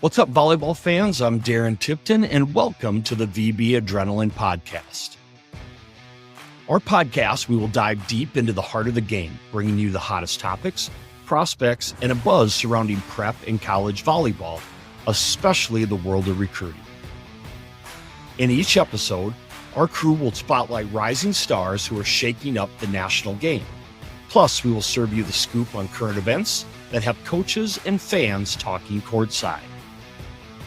What's up, volleyball fans? I'm Darren Tipton, and welcome to the VBAdrenaline podcast. Our podcast, we will dive deep into the heart of the game, bringing you the hottest topics, prospects, and a buzz surrounding prep and college volleyball, especially the world of recruiting. In each episode, our crew will spotlight rising stars who are shaking up the national game. Plus, we will serve you the scoop on current events that have coaches and fans talking courtside.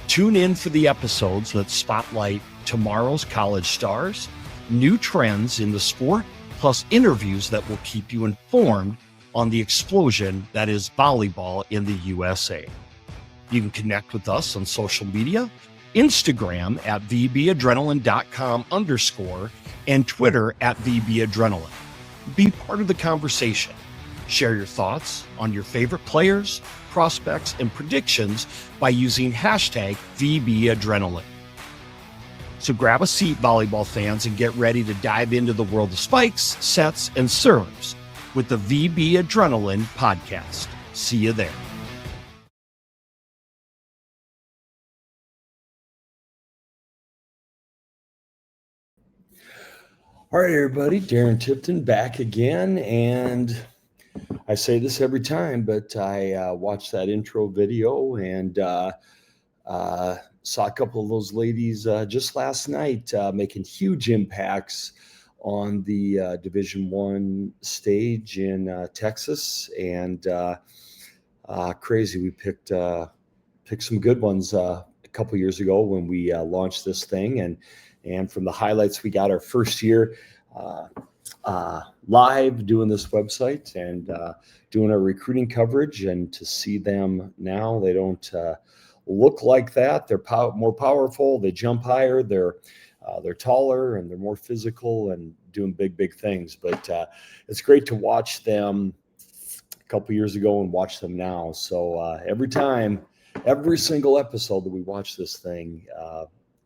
Tune in for the episodes that spotlight tomorrow's college stars, new trends in the sport, plus interviews that will keep you informed on the explosion that is volleyball in the USA. You can connect with us on social media, Instagram at VBAdrenaline.com_ and Twitter at VBAdrenaline. Be part of the conversation. Share your thoughts on your favorite players, prospects, and predictions by using hashtag VBAdrenaline. So grab a seat, volleyball fans, and get ready to dive into the world of spikes, sets, and serves with the VBAdrenaline podcast. See you there. All right, everybody, Darren Tipton back again, and I say this every time, but I watched that intro video and saw a couple of those ladies just last night making huge impacts on the Division I stage in Texas, and crazy. We picked some good ones a couple years ago when we launched this thing, and from the highlights we got our first year live doing this website and doing our recruiting coverage, and to see them now, they don't look like that. They're more powerful, they jump higher, they're taller, and they're more physical and doing big things. But it's great to watch them a couple years ago and watch them now. So every single episode that we watch this thing,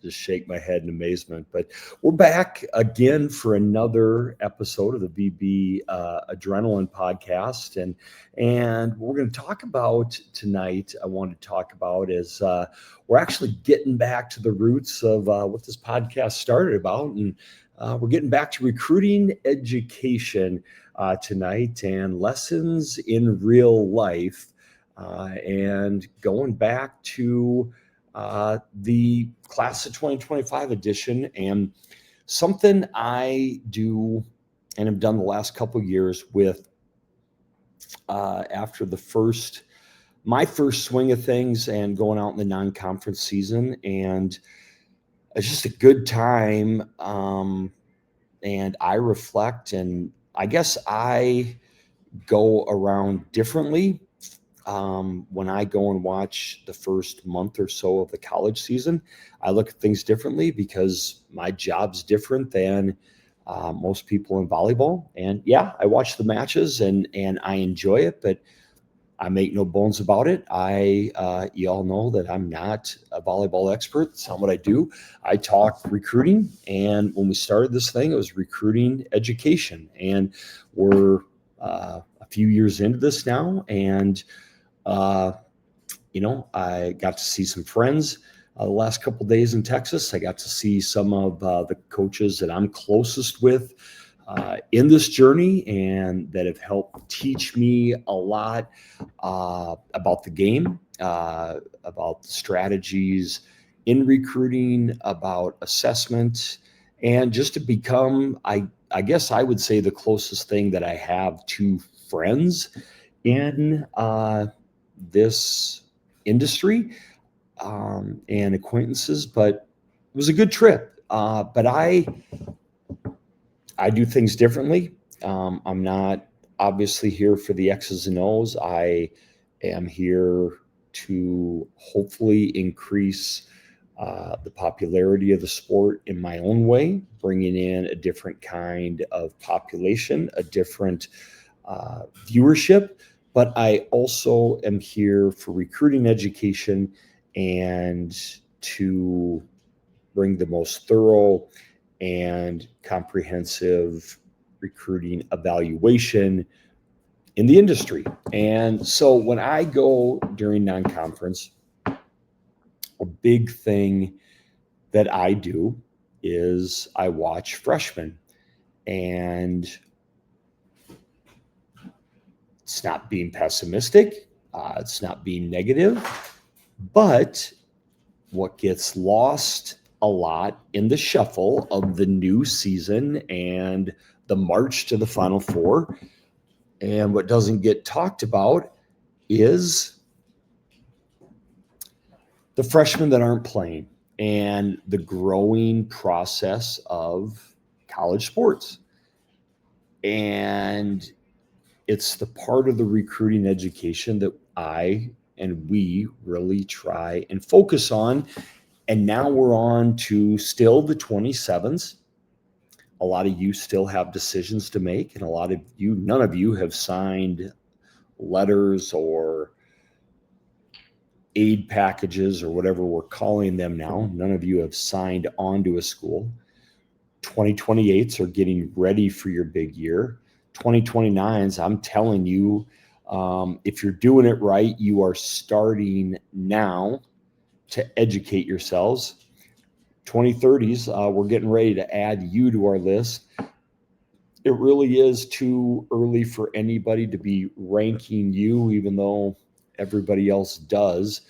just shake my head in amazement. But we're back again for another episode of the VB Adrenaline podcast, and what we're going to talk about tonight, I want to talk about is we're actually getting back to the roots of what this podcast started about, and we're getting back to recruiting education tonight and lessons in real life, and going back to the class of 2025 edition, and something I do and have done the last couple of years with after my first swing of things and going out in the non-conference season, and it's just a good time, and I reflect, and I guess I go around differently when I go and watch the first month or so of the college season. I look at things differently because my job's different than most people in volleyball. And yeah, I watch the matches and I enjoy it, but I make no bones about it. You all know that I'm not a volleyball expert. It's not what I do. I talk recruiting, and when we started this thing, it was recruiting education, and we're a few years into this now, and I got to see some friends the last couple of days in Texas. I got to see some of the coaches that I'm closest with in this journey, and that have helped teach me a lot about the game, about strategies in recruiting, about assessment, and just to become, I guess I would say, the closest thing that I have to friends in this industry, and acquaintances. But it was a good trip. But I do things differently. I'm not obviously here for the X's and O's. I am here to hopefully increase the popularity of the sport in my own way, bringing in a different kind of population, a different viewership. But I also am here for recruiting education and to bring the most thorough and comprehensive recruiting evaluation in the industry. And so when I go during non-conference, A big thing that I do is I watch freshmen, and it's not being pessimistic, it's not being negative, but what gets lost a lot in the shuffle of the new season and the march to the Final Four, and what doesn't get talked about, is the freshmen that aren't playing and the growing process of college sports. And it's the part of the recruiting education that I and we really try and focus on. And now we're on to still the 27s. A lot of you still have decisions to make, and a lot of you, none of you have signed letters or aid packages or whatever we're calling them now. None of you have signed on to a school. 2028s are getting ready for your big year. 2029s, I'm telling you, if you're doing it right, you are starting now to educate yourselves. 2030s, we're getting ready to add you to our list. It really is too early for anybody to be ranking you, even though everybody else does.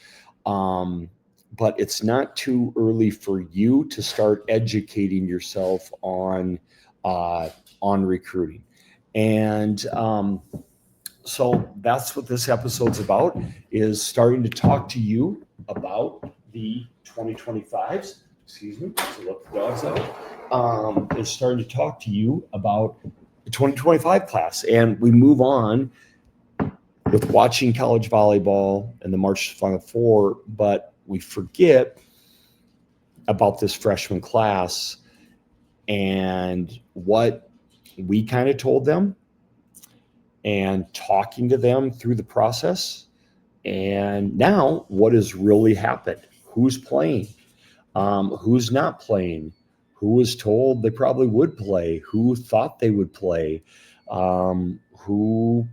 But it's not too early for you to start educating yourself on recruiting. And so that's what this episode's about, is starting to talk to you about the 2025s. Excuse me, so let the dogs out. Is starting to talk to you about the 2025 class. And we move on with watching college volleyball and the March to Final Four, but we forget about this freshman class and what we kind of told them and talking to them through the process. And now what has really happened? Who's playing? Who's not playing? Who was told they probably would play? Who thought they would play? Who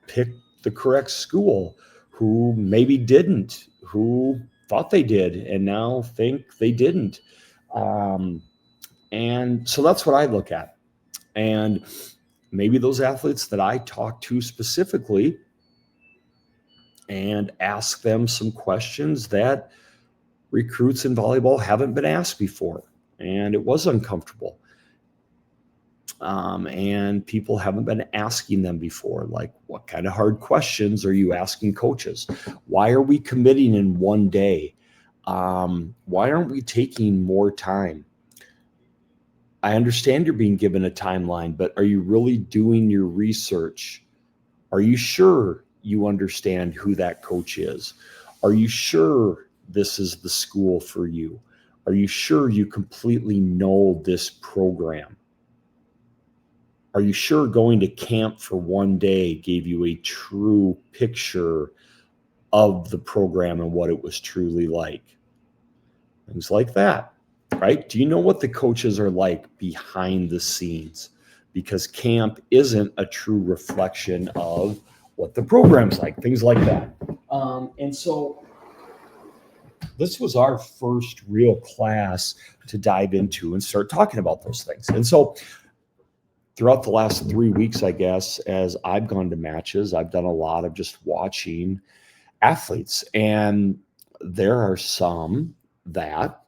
picked the correct school? Who maybe didn't? Who thought they did and now think they didn't? And so that's what I look at. And maybe those athletes that I talk to specifically and ask them some questions that recruits in volleyball haven't been asked before. And it was uncomfortable. And people haven't been asking them before, like, what kind of hard questions are you asking coaches? Why are we committing in one day? Why aren't we taking more time? I understand you're being given a timeline, but are you really doing your research? Are you sure you understand who that coach is? Are you sure this is the school for you? Are you sure you completely know this program? Are you sure going to camp for one day gave you a true picture of the program and what it was truly like? Things like that, right? Do you know what the coaches are like behind the scenes? Because camp isn't a true reflection of what the program's like, things like that. And so this was our first real class to dive into and start talking about those things. And so throughout the last 3 weeks, I guess, as I've gone to matches, I've done a lot of just watching athletes. And there are some that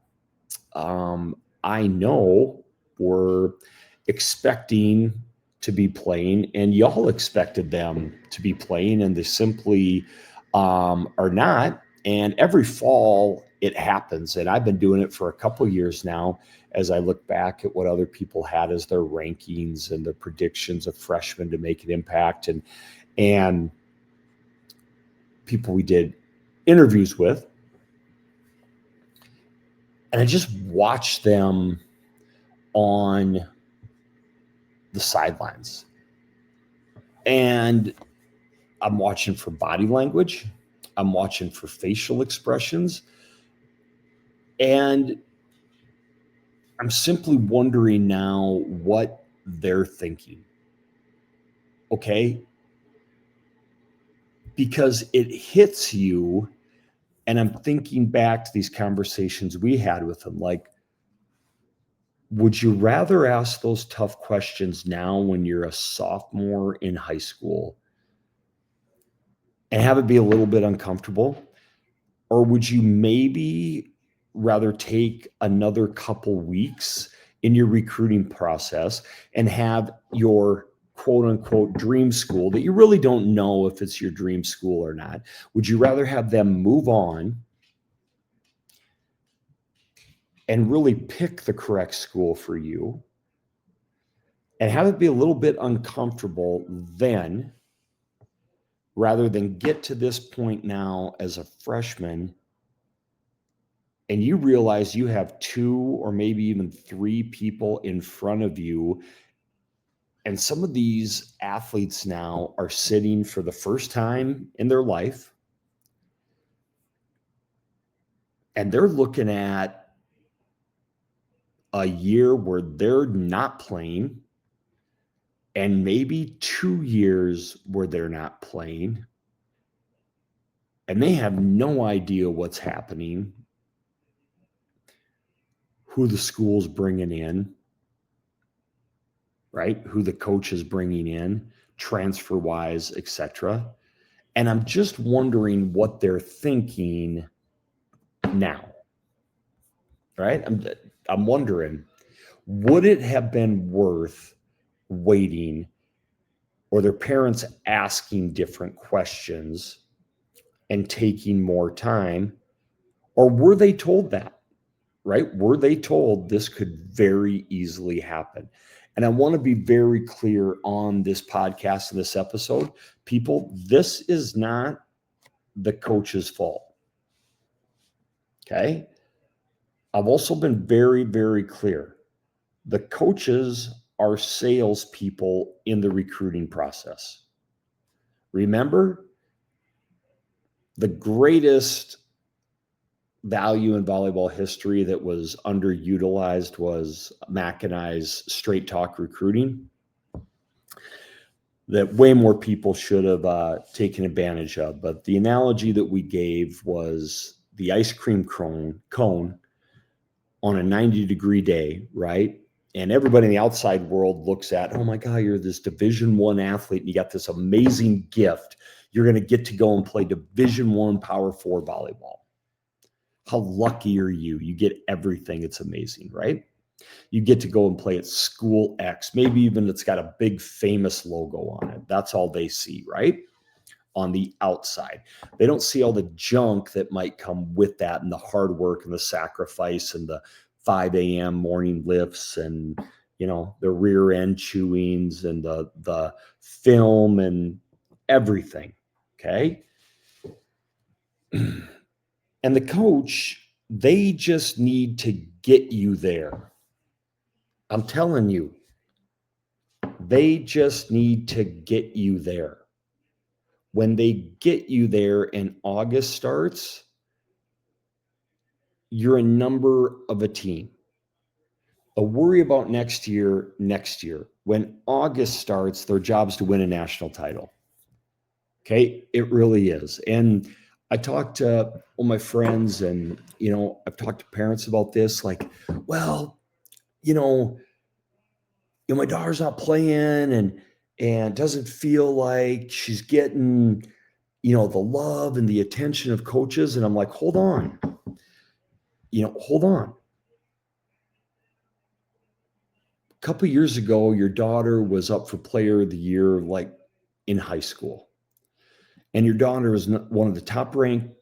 I know were expecting to be playing, and y'all expected them to be playing, and they simply are not. And every fall it happens, and I've been doing it for a couple years now. As I look back at what other people had as their rankings and their predictions of freshmen to make an impact, and people we did interviews with, and I just watched them on the sidelines. And I'm watching for body language. I'm watching for facial expressions. And I'm simply wondering now what they're thinking. Okay? Because it hits you And I'm thinking back to these conversations we had with them, like, would you rather ask those tough questions now when you're a sophomore in high school and have it be a little bit uncomfortable? Or would you maybe rather take another couple weeks in your recruiting process and have your quote unquote dream school that you really don't know if it's your dream school or not? Would you rather have them move on and really pick the correct school for you and have it be a little bit uncomfortable then, rather than get to this point now as a freshman and you realize you have 2 or maybe even 3 people in front of you, and some of these athletes now are sitting for the first time in their life, and they're looking at a year where they're not playing and maybe 2 years where they're not playing, and they have no idea what's happening, who the school's bringing in, right? Who the coach is bringing in, transfer wise, etc. And I'm just wondering what they're thinking now, right? I'm wondering, would it have been worth waiting, or their parents asking different questions and taking more time? Or were they told that, right? Were they told this could very easily happen? And I want to be very clear on this podcast and this episode. People, this is not the coach's fault. Okay. I've also been very, very clear. The coaches are salespeople in the recruiting process. Remember, the greatest value in volleyball history that was underutilized was Mac and I's straight talk recruiting, that way more people should have taken advantage of. But the analogy that we gave was the ice cream cone on a 90-degree day, right? And everybody in the outside world looks at, oh my God, you're this Division I athlete and you got this amazing gift. You're going to get to go and play Division I Power 4 volleyball. How lucky are you? You get everything. It's amazing, right? You get to go and play at school X. Maybe even it's got a big famous logo on it. That's all they see, right? On the outside. They don't see all the junk that might come with that, and the hard work and the sacrifice and the 5 a.m. morning lifts and, you know, the rear end chewings and the film and everything. Okay. And the coach, they just need to get you there. I'm telling you, they just need to get you there. When they get you there and August starts, you're a number of a team. A worry about next year. When August starts, their job's to win a national title. Okay, it really is. And I talked to all my friends and, you know, I've talked to parents about this, like, well, my daughter's not playing and doesn't feel like she's getting, the love and the attention of coaches. And I'm like, hold on. Hold on. A couple of years ago, your daughter was up for Player of the Year, like in high school. And your daughter is one of the top ranked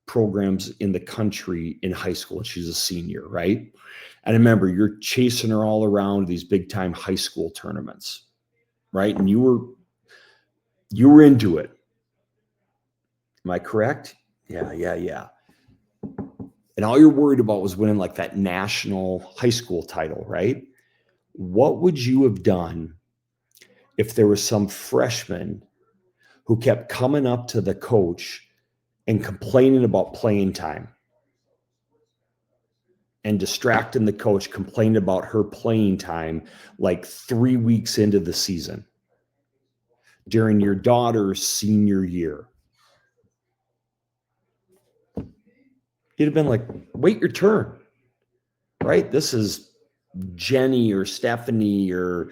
programs in the country in high school. She's a senior, right? And remember, you're chasing her all around these big time high school tournaments, right? And you were into it. Am I correct? Yeah. And all you're worried about was winning like that national high school title, right? What would you have done if there was some freshman who kept coming up to the coach and complaining about playing time and distracting the coach, complaining about her playing time like 3 weeks into the season during your daughter's senior year? He'd have been like, wait your turn, right? This is Jenny or Stephanie or,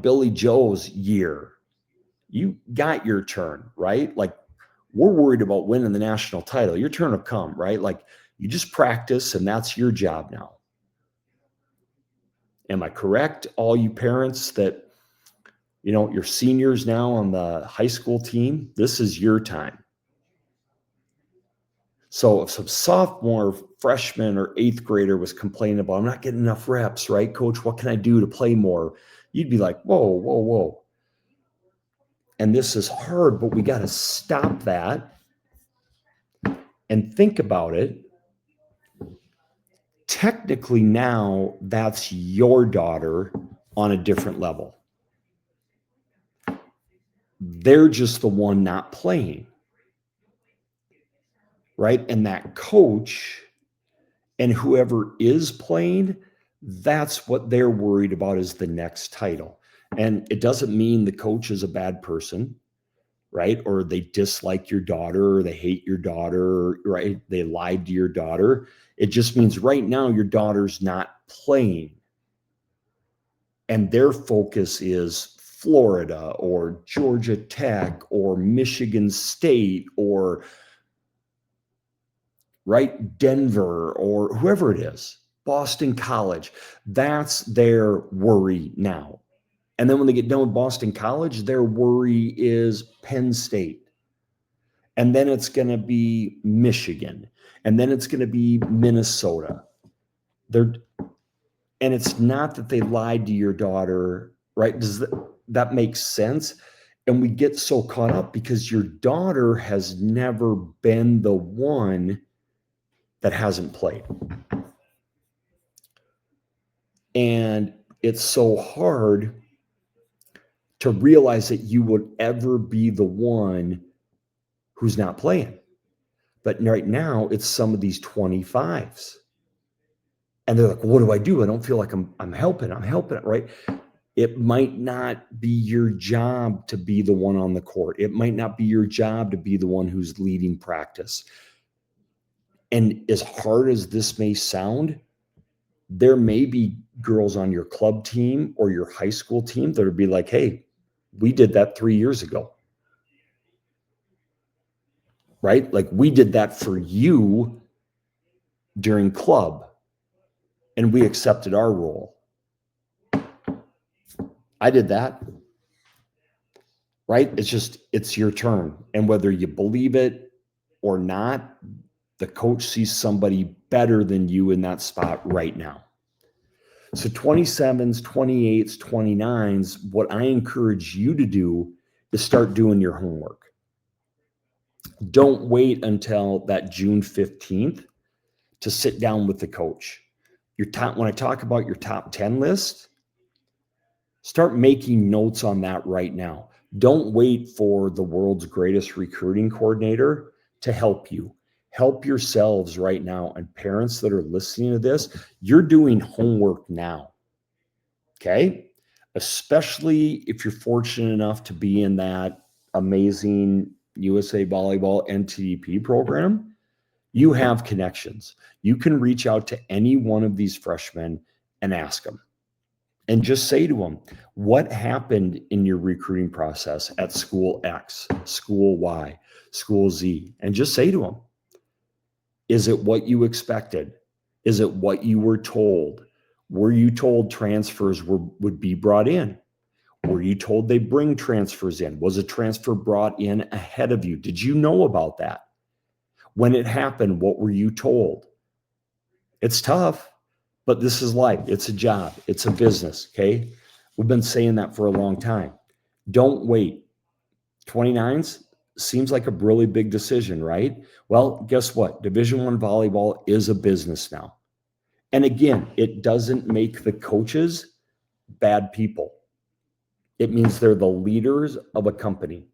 Billy Joe's year. You got your turn, right? Like, we're worried about winning the national title. Your turn will come, right? Like, you just practice and that's your job now. Am I correct? All you parents that, you're seniors now on the high school team, this is your time. So if some sophomore, freshman, or eighth grader was complaining about, I'm not getting enough reps, right? Coach, what can I do to play more? You'd be like, whoa, whoa, whoa. And this is hard, but we got to stop that and think about it. Technically now that's your daughter on a different level. They're just the one not playing, right? And that coach and whoever is playing, that's what they're worried about is the next title. And it doesn't mean the coach is a bad person, right? Or they dislike your daughter, or they hate your daughter, right? They lied to your daughter. It just means right now your daughter's not playing. And their focus is Florida or Georgia Tech or Michigan State or, right, Denver or whoever it is, Boston College. That's their worry now. And then when they get done with Boston College, their worry is Penn State. And then it's going to be Michigan. And then it's going to be Minnesota. And it's not that they lied to your daughter, right? Does that make sense? And we get so caught up because your daughter has never been the one that hasn't played. And it's so hard to realize that you would ever be the one who's not playing. But right now, it's some of these 25s. And they're like, what do I do? I don't feel like I'm helping, right? It might not be your job to be the one on the court. It might not be your job to be the one who's leading practice. And as hard as this may sound, there may be girls on your club team or your high school team that would be like, hey, we did that 3 years ago. Right? Like we did that for you during club and we accepted our role. I did that. Right? It's your turn. And whether you believe it or not, the coach sees somebody better than you in that spot right now. So 27s, 28s, 29s, what I encourage you to do is start doing your homework. Don't wait until that June 15th to sit down with the coach. When I talk about your top 10 list, start making notes on that right now. Don't wait for the world's greatest recruiting coordinator to help you. Help yourselves right now. And parents that are listening to this, you're doing homework now. Okay? Especially if you're fortunate enough to be in that amazing USA Volleyball NTDP program, you have connections. You can reach out to any one of these freshmen and ask them. And just say to them, what happened in your recruiting process at school X, school Y, school Z? And just say to them, is it what you expected? Is it what you were told? Were you told transfers would be brought in? Were you told they bring transfers in? Was a transfer brought in ahead of you? Did you know about that? When it happened, what were you told? It's tough, but this is life. It's a job. It's a business, okay? We've been saying that for a long time. Don't wait. 29s seems like a really big decision, right? Well, guess what? Division I volleyball is a business now. And again, it doesn't make the coaches bad people. It means they're the leaders of a company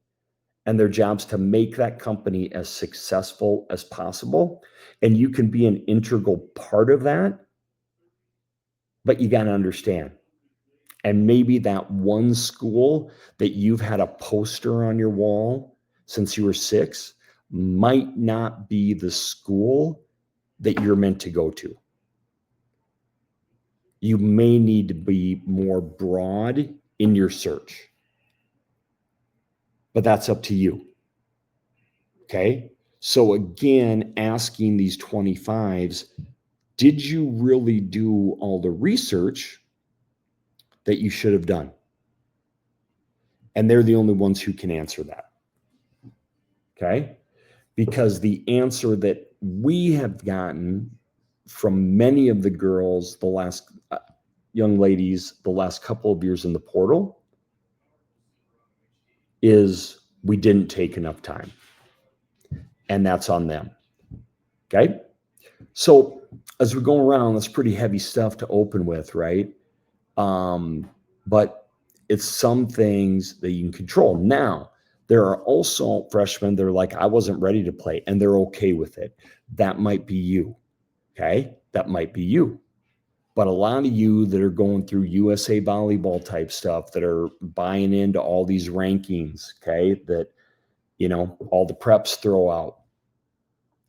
and their job's to make that company as successful as possible. And you can be an integral part of that, but you got to understand. And maybe that one school that you've had a poster on your wall since you were 6 might not be the school that you're meant to go to. You may need to be more broad in your search, but that's up to you. Okay. So again, asking these 25s, did you really do all the research that you should have done? And they're the only ones who can answer that. Okay. Because the answer that we have gotten from many of the girls, the last young ladies, the last couple of years in the portal is we didn't take enough time. And that's on them. Okay. So as we go around, that's pretty heavy stuff to open with, right? But it's some things that you can control. Now, there are also freshmen that are like, I wasn't ready to play, and they're okay with it. That might be you. Okay. That might be you. But a lot of you that are going through USA volleyball type stuff, that are buying into all these rankings, okay, that, you know, all the preps throw out,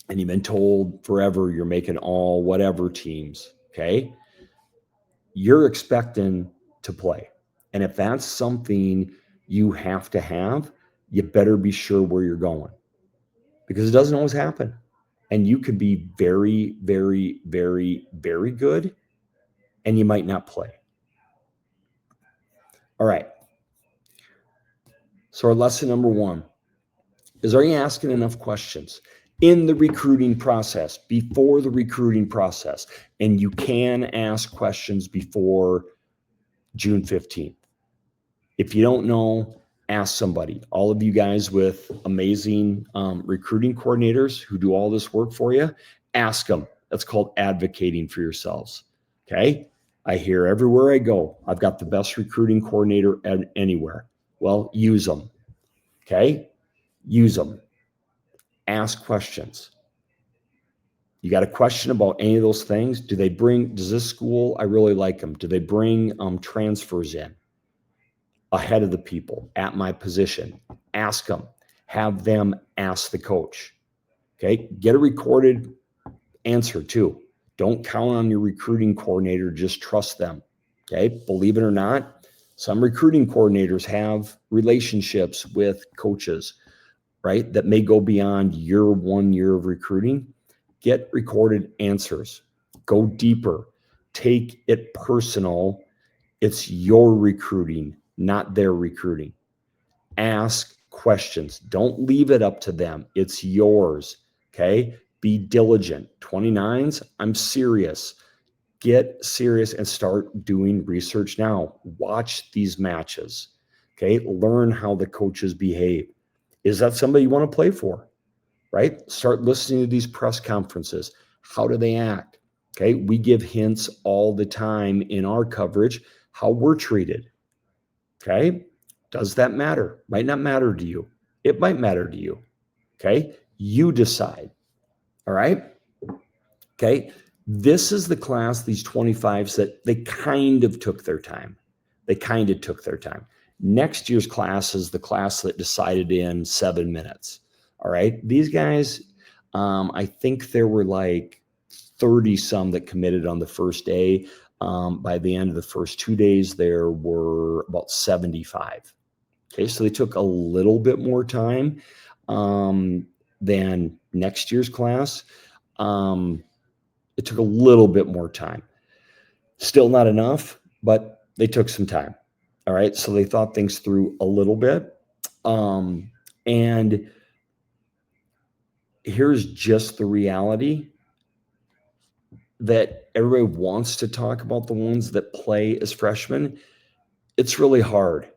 and you've been told forever you're making all whatever teams, okay, you're expecting to play. And if that's something you have to have, you better be sure where you're going, because it doesn't always happen. And you could be very, very, very, very good, and you might not play. All right. So our lesson number 1 is, are you asking enough questions in the recruiting process, before the recruiting process? And you can ask questions before June 15th. If you don't know, ask somebody. All of you guys with amazing recruiting coordinators who do all this work for you, ask them. That's called advocating for yourselves. Okay. I hear everywhere I go, I've got the best recruiting coordinator anywhere. Well, use them. Okay. Use them. Ask questions. You got a question about any of those things? Does this school, I really like them. Do they bring transfers in ahead of the people at my position? Ask them. Have them ask the coach. Okay. Get a recorded answer too. Don't count on your recruiting coordinator. Just trust them. Okay. Believe it or not, some recruiting coordinators have relationships with coaches, right, that may go beyond your 1 year of recruiting. Get recorded answers. Go deeper. Take it personal. It's your recruiting, not their recruiting. Ask questions. Don't leave it up to them. It's yours. Okay. Be diligent. 29s, I'm serious. Get serious and start doing research now. Watch these matches. Okay. Learn how the coaches behave. Is that somebody you want to play for? Right? Start listening to these press conferences. How do they act? Okay. We give hints all the time in our coverage how we're treated. Okay. Does that matter? Might not matter to you. It might matter to you. Okay. You decide. All right. Okay. This is the class, these 25s, that they kind of took their time. Next year's class is the class that decided in 7 minutes. All right. These guys, I think there were like 30 some that committed on the first day. By the end of the first 2 days, there were about 75. Okay. So they took a little bit more time than next year's class. It took a little bit more time. Still not enough, but they took some time. All right. So they thought things through a little bit. And here's just the reality that everybody wants to talk about the ones that play as freshmen. It's really hard.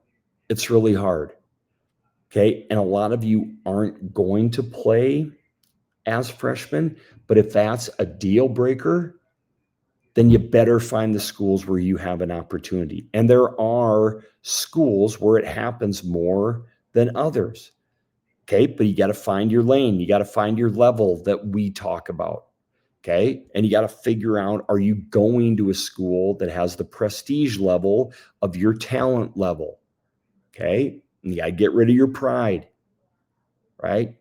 Okay. And a lot of you aren't going to play as freshmen, but if that's a deal breaker, then you better find the schools where you have an opportunity. And there are schools where it happens more than others. Okay. But you got to find your lane. You got to find your level that we talk about. Okay. And you got to figure out, are you going to a school that has the prestige level of your talent level? Okay. And you got to get rid of your pride, right?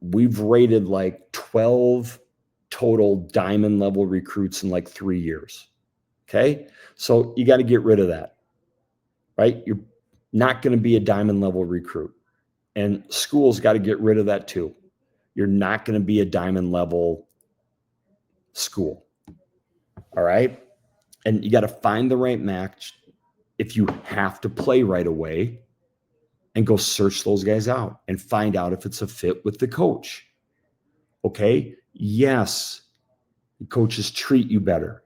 We've rated like 12 total diamond level recruits in like 3 years. Okay. So you got to get rid of that, right? You're not going to be a diamond level recruit, and schools got to get rid of that too. You're not going to be a diamond level school. All right. And you got to find the right match. If you have to play right away, and go search those guys out and find out if it's a fit with the coach. Okay. Yes. Coaches treat you better.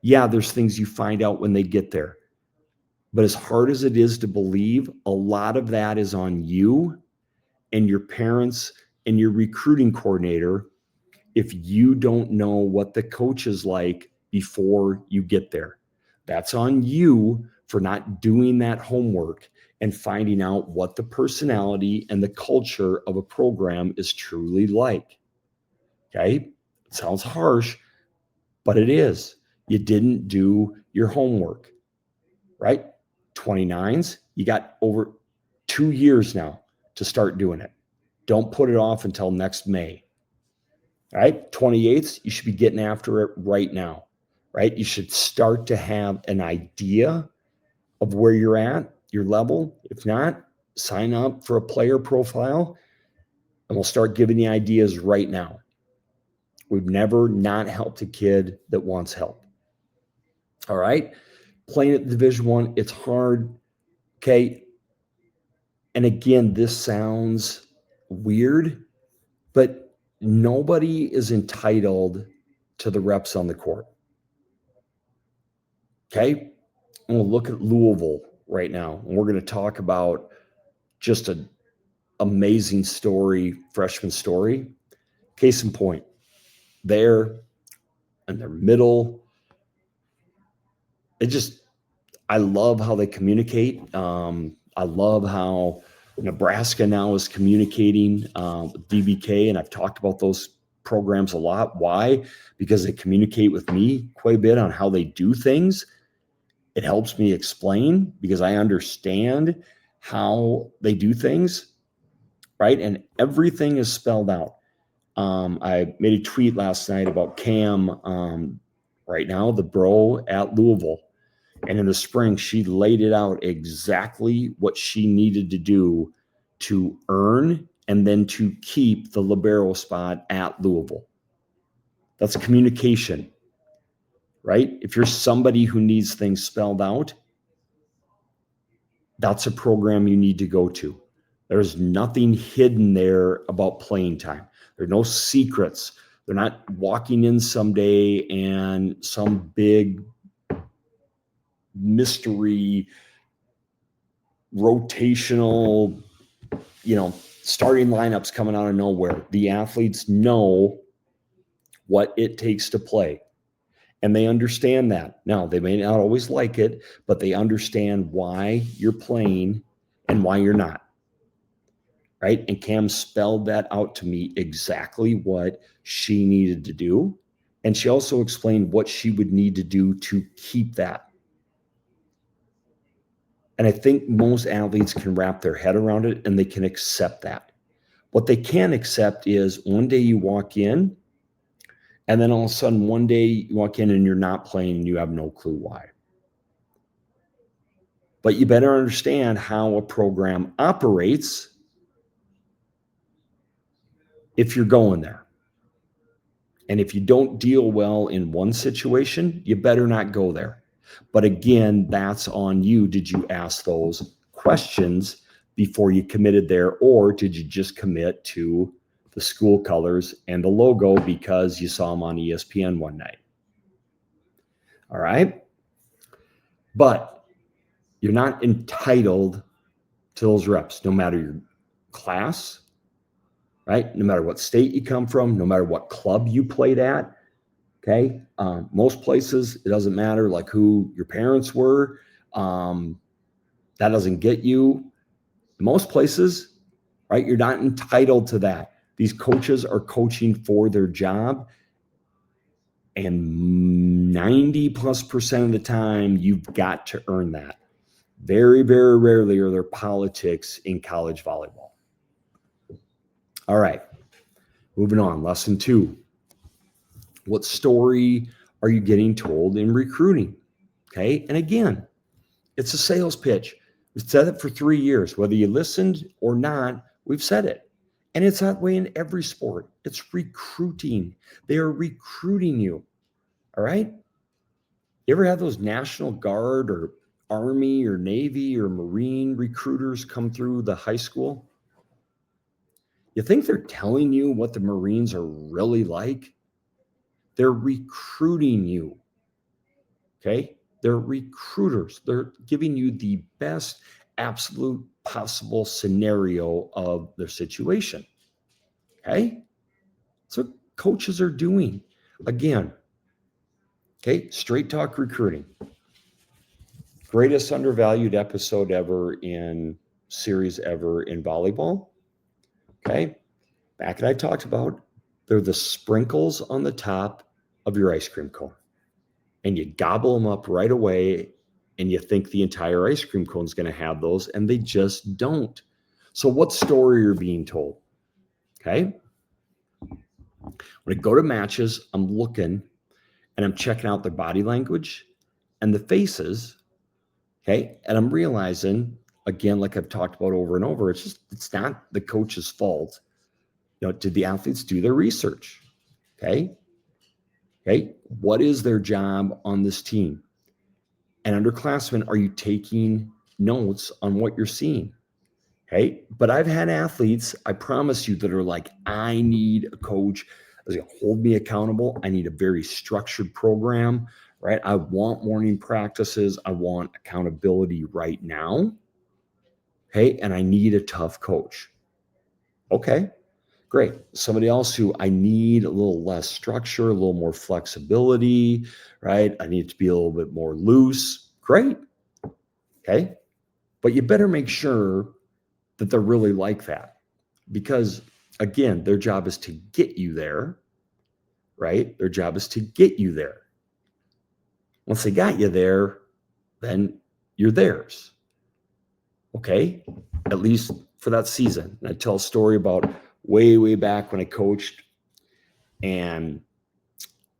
Yeah. There's things you find out when they get there. But as hard as it is to believe, a lot of that is on you and your parents and your recruiting coordinator if you don't know what the coach is like before you get there. That's on you for not doing that homework and finding out what the personality and the culture of a program is truly like. Okay? It sounds harsh, but it is. You didn't do your homework, right? 29s, you got over 2 years now to start doing it. Don't put it off until next May. All right? 28s, you should be getting after it right now, right? You should start to have an idea of where you're at, your level. If not, sign up for a player profile and we'll start giving you ideas right now. We've never not helped a kid that wants help. All right? Playing at Division I, it's hard. Okay. And again, this sounds weird, but nobody is entitled to the reps on the court. Okay. And we'll look at Louisville right now. And we're going to talk about just an amazing story, freshman story. Case in point, there in their middle, I love how they communicate. I love how Nebraska now is communicating with DBK, and I've talked about those programs a lot. Why? Because they communicate with me quite a bit on how they do things. It helps me explain because I understand how they do things, right? And everything is spelled out. I made a tweet last night about Cam right now, the bro at Louisville. And in the spring, she laid it out exactly what she needed to do to earn and then to keep the libero spot at Louisville. That's communication, right? If you're somebody who needs things spelled out, that's a program you need to go to. There's nothing hidden there about playing time. There are no secrets. They're not walking in someday and some big mystery rotational, starting lineups coming out of nowhere. The athletes know what it takes to play, and they understand that. Now, they may not always like it, but they understand why you're playing and why you're not, right? And Cam spelled that out to me exactly what she needed to do, and she also explained what she would need to do to keep that. And I think most athletes can wrap their head around it and they can accept that. What they can't accept is one day you walk in and then all of a sudden one day you walk in and you're not playing and you have no clue why. But you better understand how a program operates if you're going there. And if you don't deal well in one situation, you better not go there. But again, that's on you. Did you ask those questions before you committed there, or did you just commit to the school colors and the logo because you saw them on ESPN one night? All right. But you're not entitled to those reps, no matter your class, right? No matter what state you come from, no matter what club you played at. Okay. Most places, it doesn't matter like who your parents were. That doesn't get you. Most places, right? You're not entitled to that. These coaches are coaching for their job. And 90+% of the time, you've got to earn that. Very, very rarely are there politics in college volleyball. All right. Moving on. Lesson 2. What story are you getting told in recruiting? Okay. And again, it's a sales pitch. We've said it for 3 years. Whether you listened or not, we've said it. And it's that way in every sport. It's recruiting. They are recruiting you. All right. You ever have those National Guard or Army or Navy or Marine recruiters come through the high school? You think they're telling you what the Marines are really like? They're recruiting you. Okay. They're recruiters. They're giving you the best absolute possible scenario of their situation. Okay. That's what coaches are doing. Again, okay, straight talk recruiting. Greatest undervalued episode ever in series ever in volleyball. Okay. Back that I talked about, they're the sprinkles on the top of your ice cream cone. And you gobble them up right away, and you think the entire ice cream cone is going to have those, and they just don't. So what story are you being told? Okay. When I go to matches, I'm looking and I'm checking out their body language and the faces. Okay. And I'm realizing, again, like I've talked about over and over, it's not the coach's fault. Did the athletes do their research? Okay. Okay. What is their job on this team? And underclassmen, are you taking notes on what you're seeing? Okay. But I've had athletes, I promise you, that are like, I need a coach that's going to hold me accountable. I need a very structured program, right? I want morning practices. I want accountability right now. Okay. And I need a tough coach. Okay. Great. Somebody else who I need a little less structure, a little more flexibility, right? I need to be a little bit more loose. Great. Okay. But you better make sure that they're really like that, because again, their job is to get you there, right? Their job is to get you there. Once they got you there, then you're theirs. Okay. At least for that season. And I tell a story about way back when I coached, and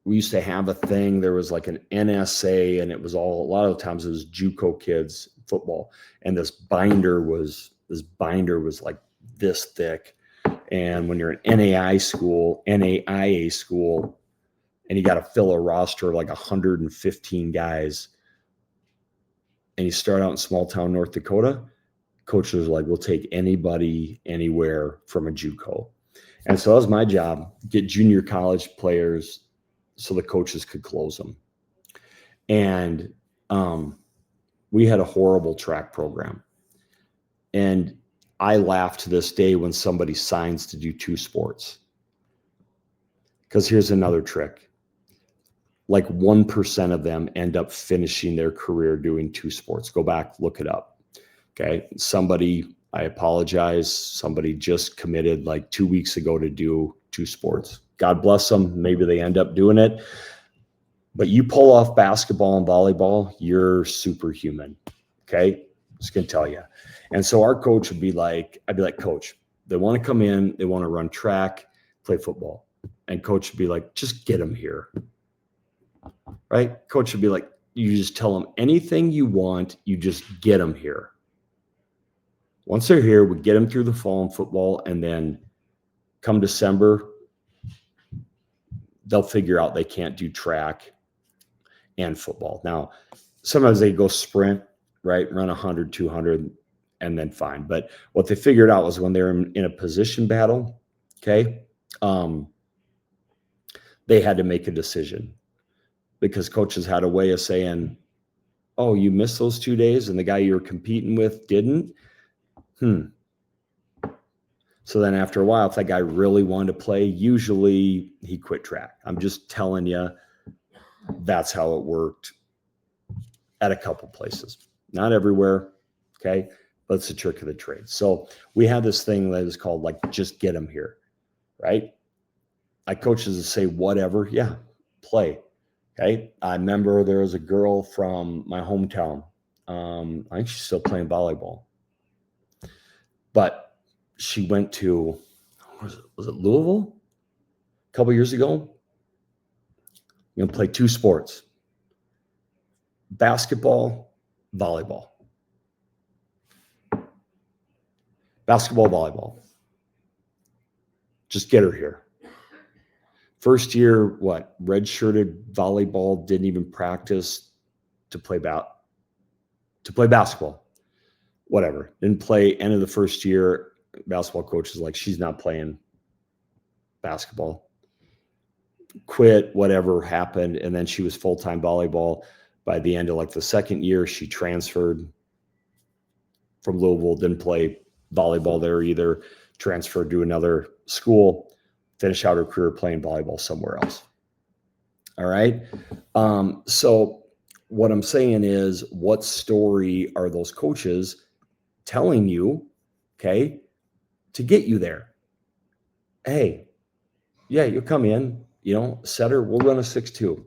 we used to have a thing. There was like an NSA, and it was a lot of the times it was JUCO kids football. And this binder was like this thick. And when you're an NAIA school, and you got to fill a roster of like 115 guys, and you start out in small town North Dakota, coaches are like, we'll take anybody, anywhere from a JUCO. And so that was my job, get junior college players so the coaches could close them. And we had a horrible track program. And I laugh to this day when somebody signs to do 2 sports. Because here's another trick. Like 1% of them end up finishing their career doing 2 sports. Go back, look it up. Okay. Somebody, I apologize, somebody just committed like 2 weeks ago to do 2 sports. God bless them. Maybe they end up doing it. But you pull off basketball and volleyball, you're superhuman. Okay. Just gonna tell you. And so our coach would be like, I'd be like, coach, they want to come in, they want to run track, play football. And coach would be like, just get them here. Right? Coach would be like, you just tell them anything you want, you just get them here. Once they're here, we get them through the fall in football, and then come December, they'll figure out they can't do track and football. Now, sometimes they go sprint, right? Run 100, 200, and then fine. But what they figured out was when they were in a position battle, okay, they had to make a decision, because coaches had a way of saying, oh, you missed those 2 days and the guy you were competing with didn't? So then after a while, if that guy really wanted to play, usually he quit track. I'm just telling you, that's how it worked at a couple places. Not everywhere, okay? But it's a trick of the trade. So we had this thing that is called like, just get them here, right? I coaches to say, whatever, yeah, play. Okay. I remember there was a girl from my hometown. I think she's still playing volleyball, but she went to, was it Louisville a couple years ago? You're going to play 2 sports, basketball, volleyball. Basketball, volleyball. Just get her here. First year, redshirted volleyball, didn't even practice to play basketball. Whatever. Didn't play. End of the first year, basketball coach is like, she's not playing basketball. Quit, whatever happened, and then she was full-time volleyball. By the end of like the second year, she transferred from Louisville, didn't play volleyball there either, transferred to another school, finished out her career playing volleyball somewhere else. All right. So what I'm saying is, what story are those coaches telling you, okay, to get you there? Hey, yeah, you'll come in, setter, we'll run a 6-2.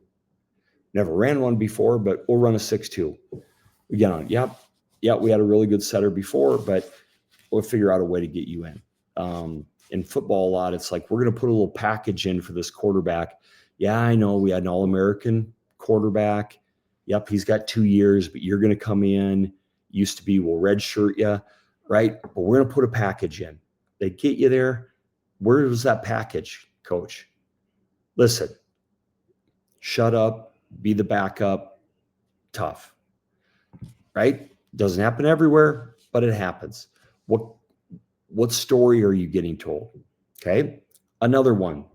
Never ran one before, but we'll run a 6-2. We get on. Yeah, we had a really good setter before, but we'll figure out a way to get you in. In football a lot, it's like, we're going to put a little package in for this quarterback. Yeah, I know we had an All-American quarterback. Yep, he's got 2 years, but you're going to come in. Used to be, we'll redshirt you, right? But we're going to put a package in. They get you there. Where was that package, coach? Listen, shut up, be the backup, tough, right? Doesn't happen everywhere, but it happens. What story are you getting told? Okay. Another one.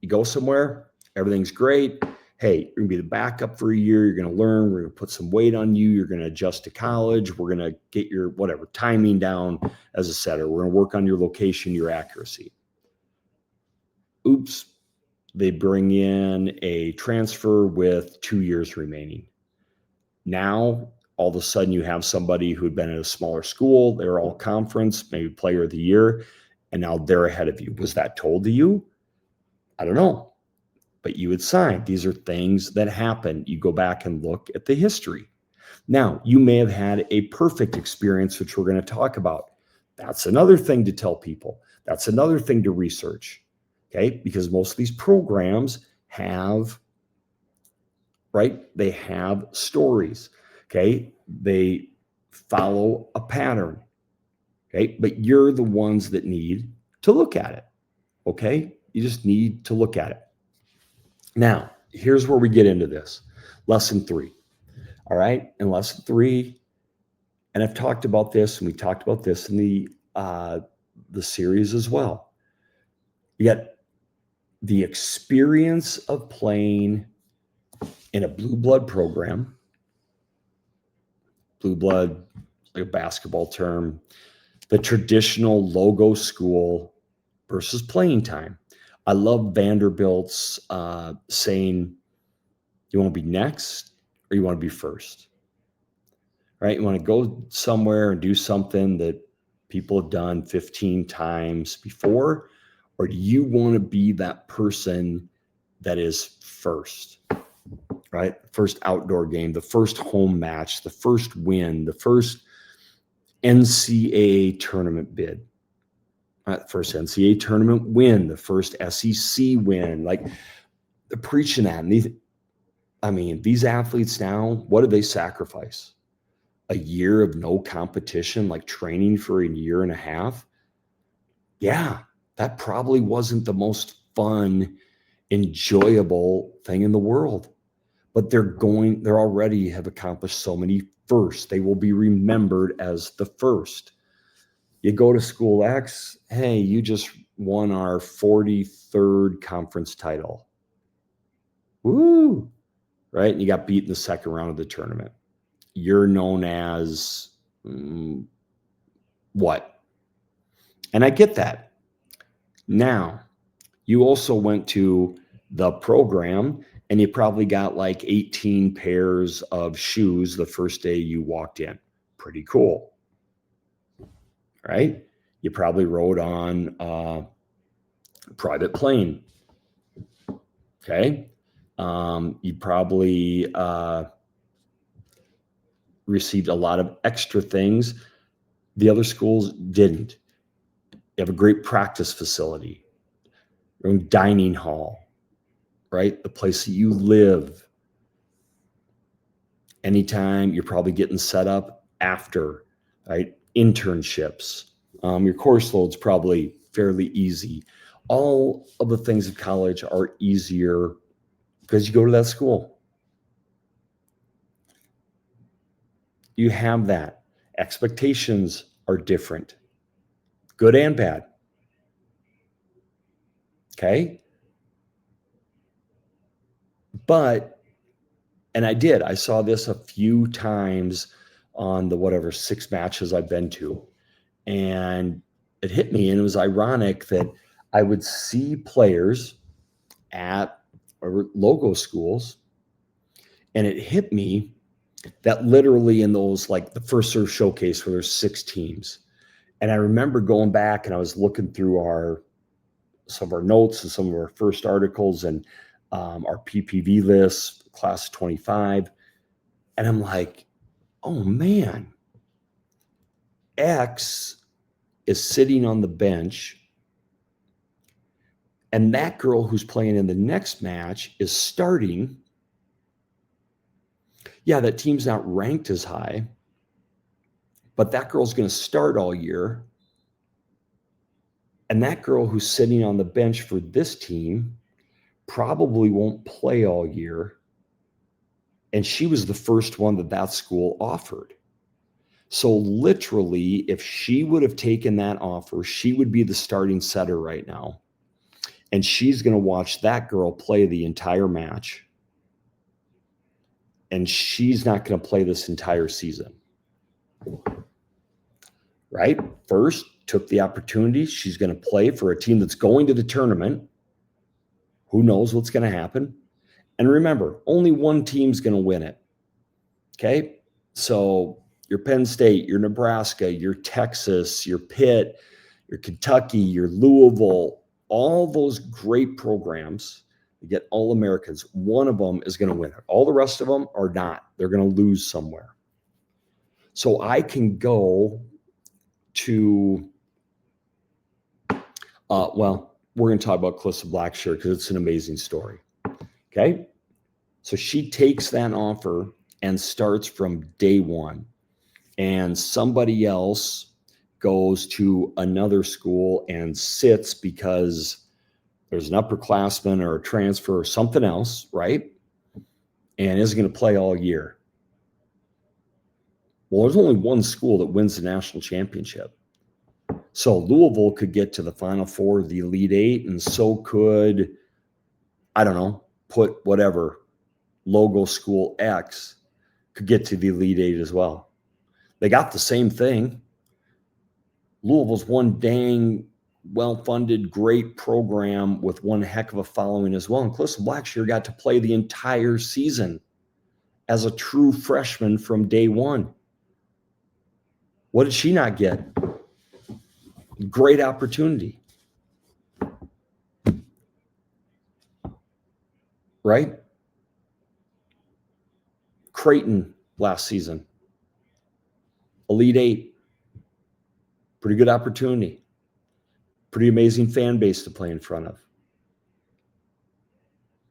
You go somewhere, everything's great. Hey, you're going to be the backup for a year. You're going to learn. We're going to put some weight on you. You're going to adjust to college. We're going to get your timing down as a setter. We're going to work on your location, your accuracy. Oops. They bring in a transfer with 2 years remaining. Now, all of a sudden, you have somebody who had been at a smaller school. They're all conference, maybe player of the year, and now they're ahead of you. Was that told to you? I don't know. But you would sign. These are things that happen. You go back and look at the history. Now, you may have had a perfect experience, which we're going to talk about. That's another thing to tell people. That's another thing to research, okay? Because most of these programs have, right? They have stories, okay? They follow a pattern, okay? But you're the ones that need to look at it, okay? You just need to look at it. Now, here's where we get into this. Lesson 3. All right. In lesson 3, and I've talked about this, and we talked about this in the series as well. You got the experience of playing in a blue blood program. Blue blood, like a basketball term, the traditional logo school versus playing time. I love Vanderbilt's saying, you want to be next or you want to be first, right? You want to go somewhere and do something that people have done 15 times before, or do you want to be that person that is first, right? First outdoor game, the first home match, the first win, the first NCAA tournament bid. First NCAA tournament win, the first SEC win, like they're preaching that. And these athletes now, what do they sacrifice? A year of no competition, like training for a year and a half? Yeah, that probably wasn't the most fun, enjoyable thing in the world. But they're already have accomplished so many firsts. They will be remembered as the first. You go to school X, hey, you just won our 43rd conference title. Woo! Right? And you got beat in the second round of the tournament. You're known as what? And I get that. Now, you also went to the program and you probably got like 18 pairs of shoes the first day you walked in. Pretty cool. Right? You probably rode on a private plane. Okay. You probably received a lot of extra things the other schools didn't. You have a great practice facility, your own dining hall, right? The place that you live. Anytime you're probably getting set up after, right? Internships. Your course load's probably fairly easy. All of the things of college are easier because you go to that school. You have that. Expectations are different, good and bad. Okay. But, and I saw this a few times on the whatever 6 matches I've been to. And it hit me, and it was ironic that I would see players at logo schools, and it hit me that literally in those, like the first serve showcase where there's 6 teams. And I remember going back and I was looking through some of our notes and some of our first articles and our PPV lists, class of 25. And I'm like, oh man, X is sitting on the bench. And that girl who's playing in the next match is starting. Yeah, that team's not ranked as high, but that girl's going to start all year. And that girl who's sitting on the bench for this team probably won't play all year. And she was the first one that school offered. So literally, if she would have taken that offer, she would be the starting setter right now. And she's going to watch that girl play the entire match. And she's not going to play this entire season. Right? First, took the opportunity. She's going to play for a team that's going to the tournament. Who knows what's going to happen? And remember, only one team's going to win it. Okay? So your Penn State, your Nebraska, your Texas, your Pitt, your Kentucky, your Louisville, all those great programs, you get All-Americans. One of them is going to win it. All the rest of them are not. They're going to lose somewhere. So I can go to, well, we're going to talk about Calissa Blackshear because it's an amazing story. Okay? So she takes that offer and starts from day one. And somebody else goes to another school and sits because there's an upperclassman or a transfer or something else, right? And isn't going to play all year. Well, there's only one school that wins the national championship. So Louisville could get to the Final Four, the Elite Eight, and so could, I don't know, put whatever, logo school X could get to the Elite Eight as well. They got the same thing. Louisville's one dang well-funded, great program with one heck of a following as well. And Calissa Blackshear got to play the entire season as a true freshman from day one. What did she not get? Great opportunity. Right? Creighton last season. Elite Eight. Pretty good opportunity. Pretty amazing fan base to play in front of.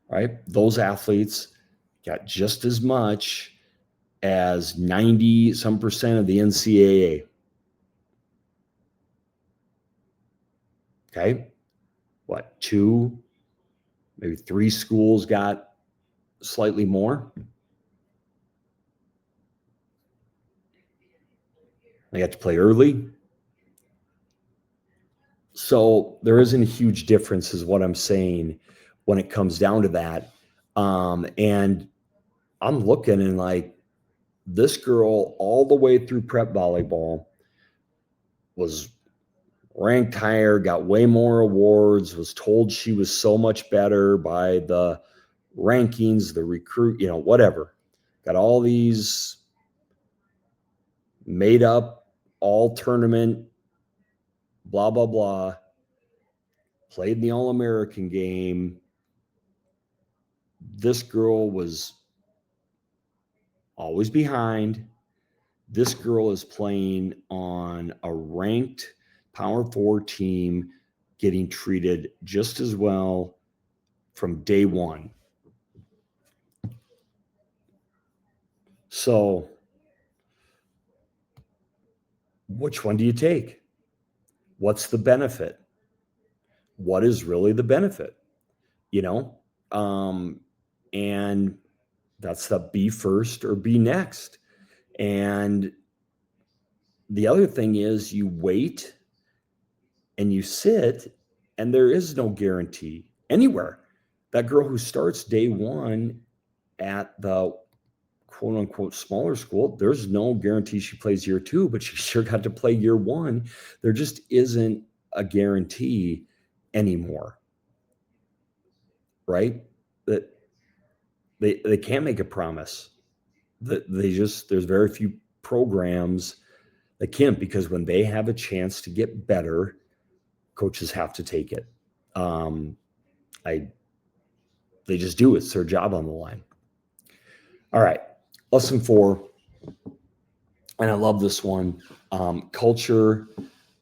Right? Those athletes got just as much as 90% of the NCAA. Okay? What, 2, maybe 3 schools got slightly more? They got to play early. So there isn't a huge difference is what I'm saying when it comes down to that. And I'm looking and like, this girl all the way through prep volleyball was ranked higher, got way more awards, was told she was so much better by the rankings, the recruit, whatever. Got all these made up all tournament, blah, blah, blah. Played in the All-American game. This girl was always behind. This girl is playing on a ranked Power 4 team, getting treated just as well from day one. So which one do you take? What's the benefit? What is really the benefit? You know, and that's the be first or be next. And the other thing is you wait and you sit, and there is no guarantee anywhere. That girl who starts day one at the quote unquote smaller school, there's no guarantee she plays year two, but she sure got to play year one. There just isn't a guarantee anymore, right? That they can't make a promise. That there's very few programs that can, because when they have a chance to get better, coaches have to take it. They just do. It's their job on the line. All right, lesson 4, and I love this one. Culture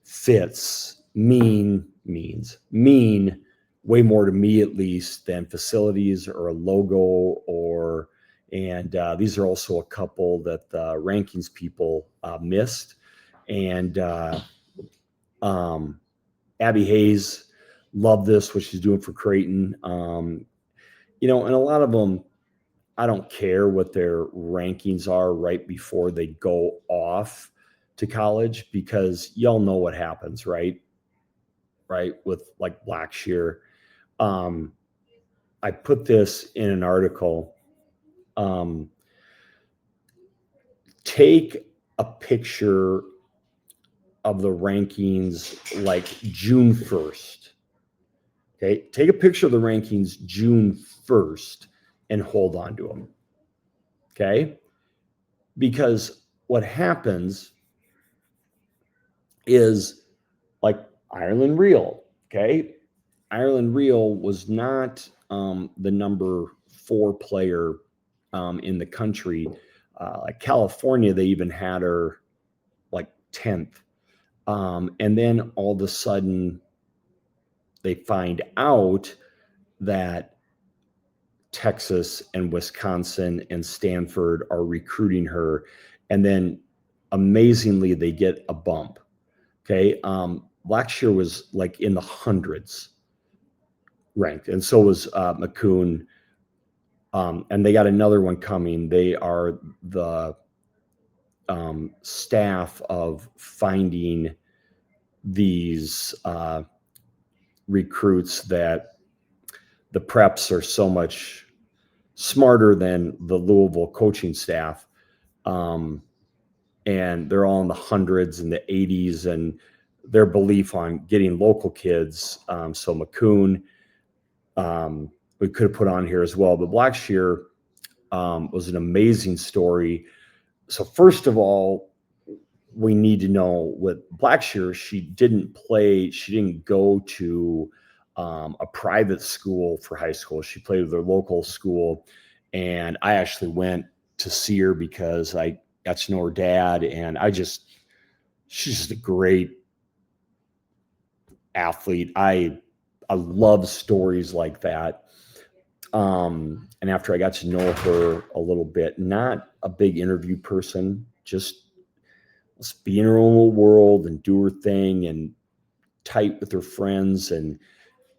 fits mean way more to me, at least, than facilities or a logo and these are also a couple that the rankings people missed. And Abby Hayes, love this, what she's doing for Creighton. And a lot of them, I don't care what their rankings are right before they go off to college, because y'all know what happens, right? With like Blackshear. I put this in an article. Take a picture of the rankings like June 1st. Okay. Take a picture of the rankings June 1st and hold on to them. Okay. Because what happens is like Ireland Real. Okay. Ireland Real was not the number 4 player in the country. Like California, they even had her like 10th. And then all of a sudden they find out that Texas and Wisconsin and Stanford are recruiting her. And then amazingly, they get a bump. Okay. Blackshear was like in the hundreds ranked, and so was McCoon. And they got another one coming. They are the staff of finding these recruits that the preps are so much smarter than the Louisville coaching staff. And they're all in the hundreds and the 80s, and their belief on getting local kids. So McCoon, we could have put on here as well, but Blackshear was an amazing story. So first of all, we need to know with Blackshear, she didn't go to a private school for high school. She played with her local school. And I actually went to see her because I got to know her dad. And she's just a great athlete. I love stories like that. And after I got to know her a little bit, not a big interview person, just let's be in her own little world and do her thing and tight with her friends. And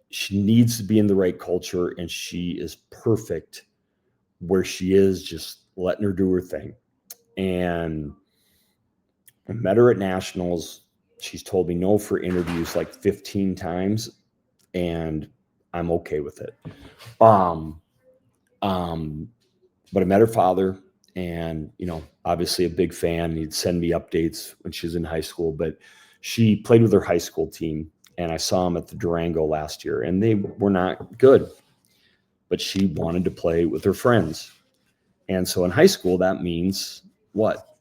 she needs to be in the right culture, and she is perfect where she is, just letting her do her thing. And I met her at nationals. She's told me no for interviews like 15 times, and I'm okay with it. But I met her father, and, obviously a big fan. He'd send me updates when she was in high school, but she played with her high school team, and I saw him at the Durango last year, and they were not good, but she wanted to play with her friends. And so in high school, that means what?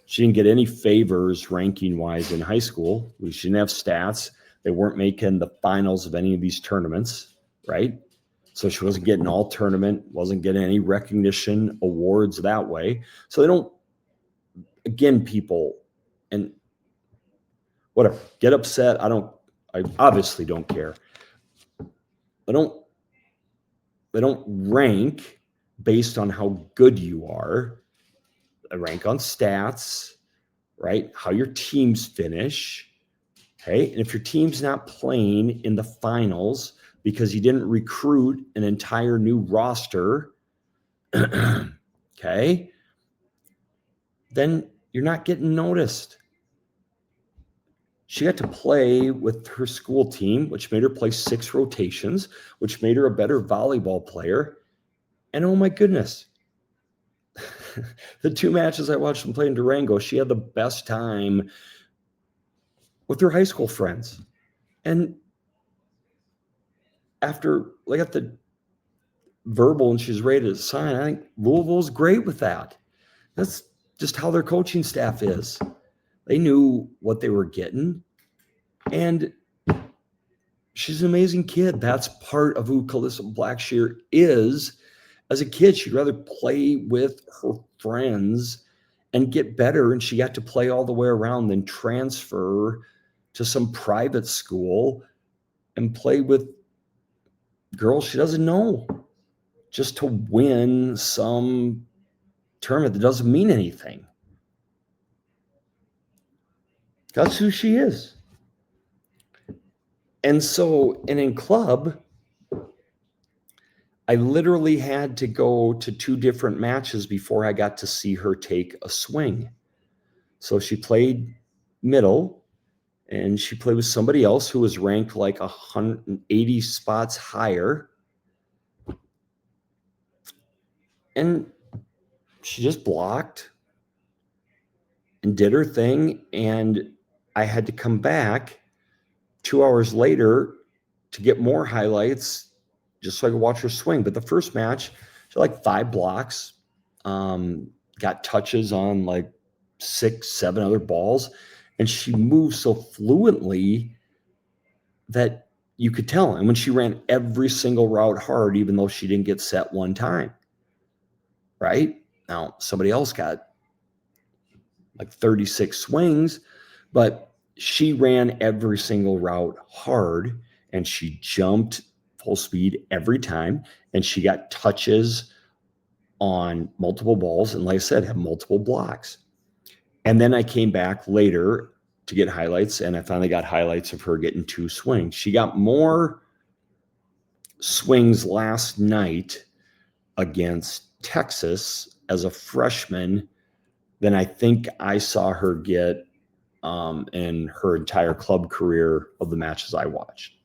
She didn't get any favors ranking wise in high school. She didn't have stats. They weren't making the finals of any of these tournaments, right? So she wasn't getting all tournament, wasn't getting any recognition awards that way. So they don't, again, people, and whatever, get upset. I obviously don't care. I don't They don't rank based on how good you are. They rank on stats, right? How your teams finish. Okay. And if your team's not playing in the finals because you didn't recruit an entire new roster, okay, then you're not getting noticed. She got to play with her school team, which made her play 6 rotations, which made her a better volleyball player. And oh my goodness, the 2 matches I watched them play in Durango, she had the best time with her high school friends. And after I got the verbal and she's ready to sign, I think Louisville's great with that. That's just how their coaching staff is. They knew what they were getting. And she's an amazing kid. That's part of who Calissa Blackshear is. As a kid, she'd rather play with her friends and get better. And she got to play all the way around than transfer to some private school and play with girls she doesn't know just to win some tournament that doesn't mean anything. That's who she is. And so, and in club, I literally had to go to 2 different matches before I got to see her take a swing. So she played middle, and she played with somebody else who was ranked like 180 spots higher. And she just blocked and did her thing. And I had to come back 2 hours later to get more highlights just so I could watch her swing. But the first match, she had like 5 blocks, got touches on like 6, 7 other balls. And she moved so fluently that you could tell. And when she ran every single route hard, even though she didn't get set one time, right? Now, somebody else got like 36 swings, but she ran every single route hard and she jumped full speed every time. And she got touches on multiple balls. And like I said, had multiple blocks. And then I came back later to get highlights, and I finally got highlights of her getting 2 swings. She got more swings last night against Texas as a freshman than I think I saw her get in her entire club career of the matches I watched.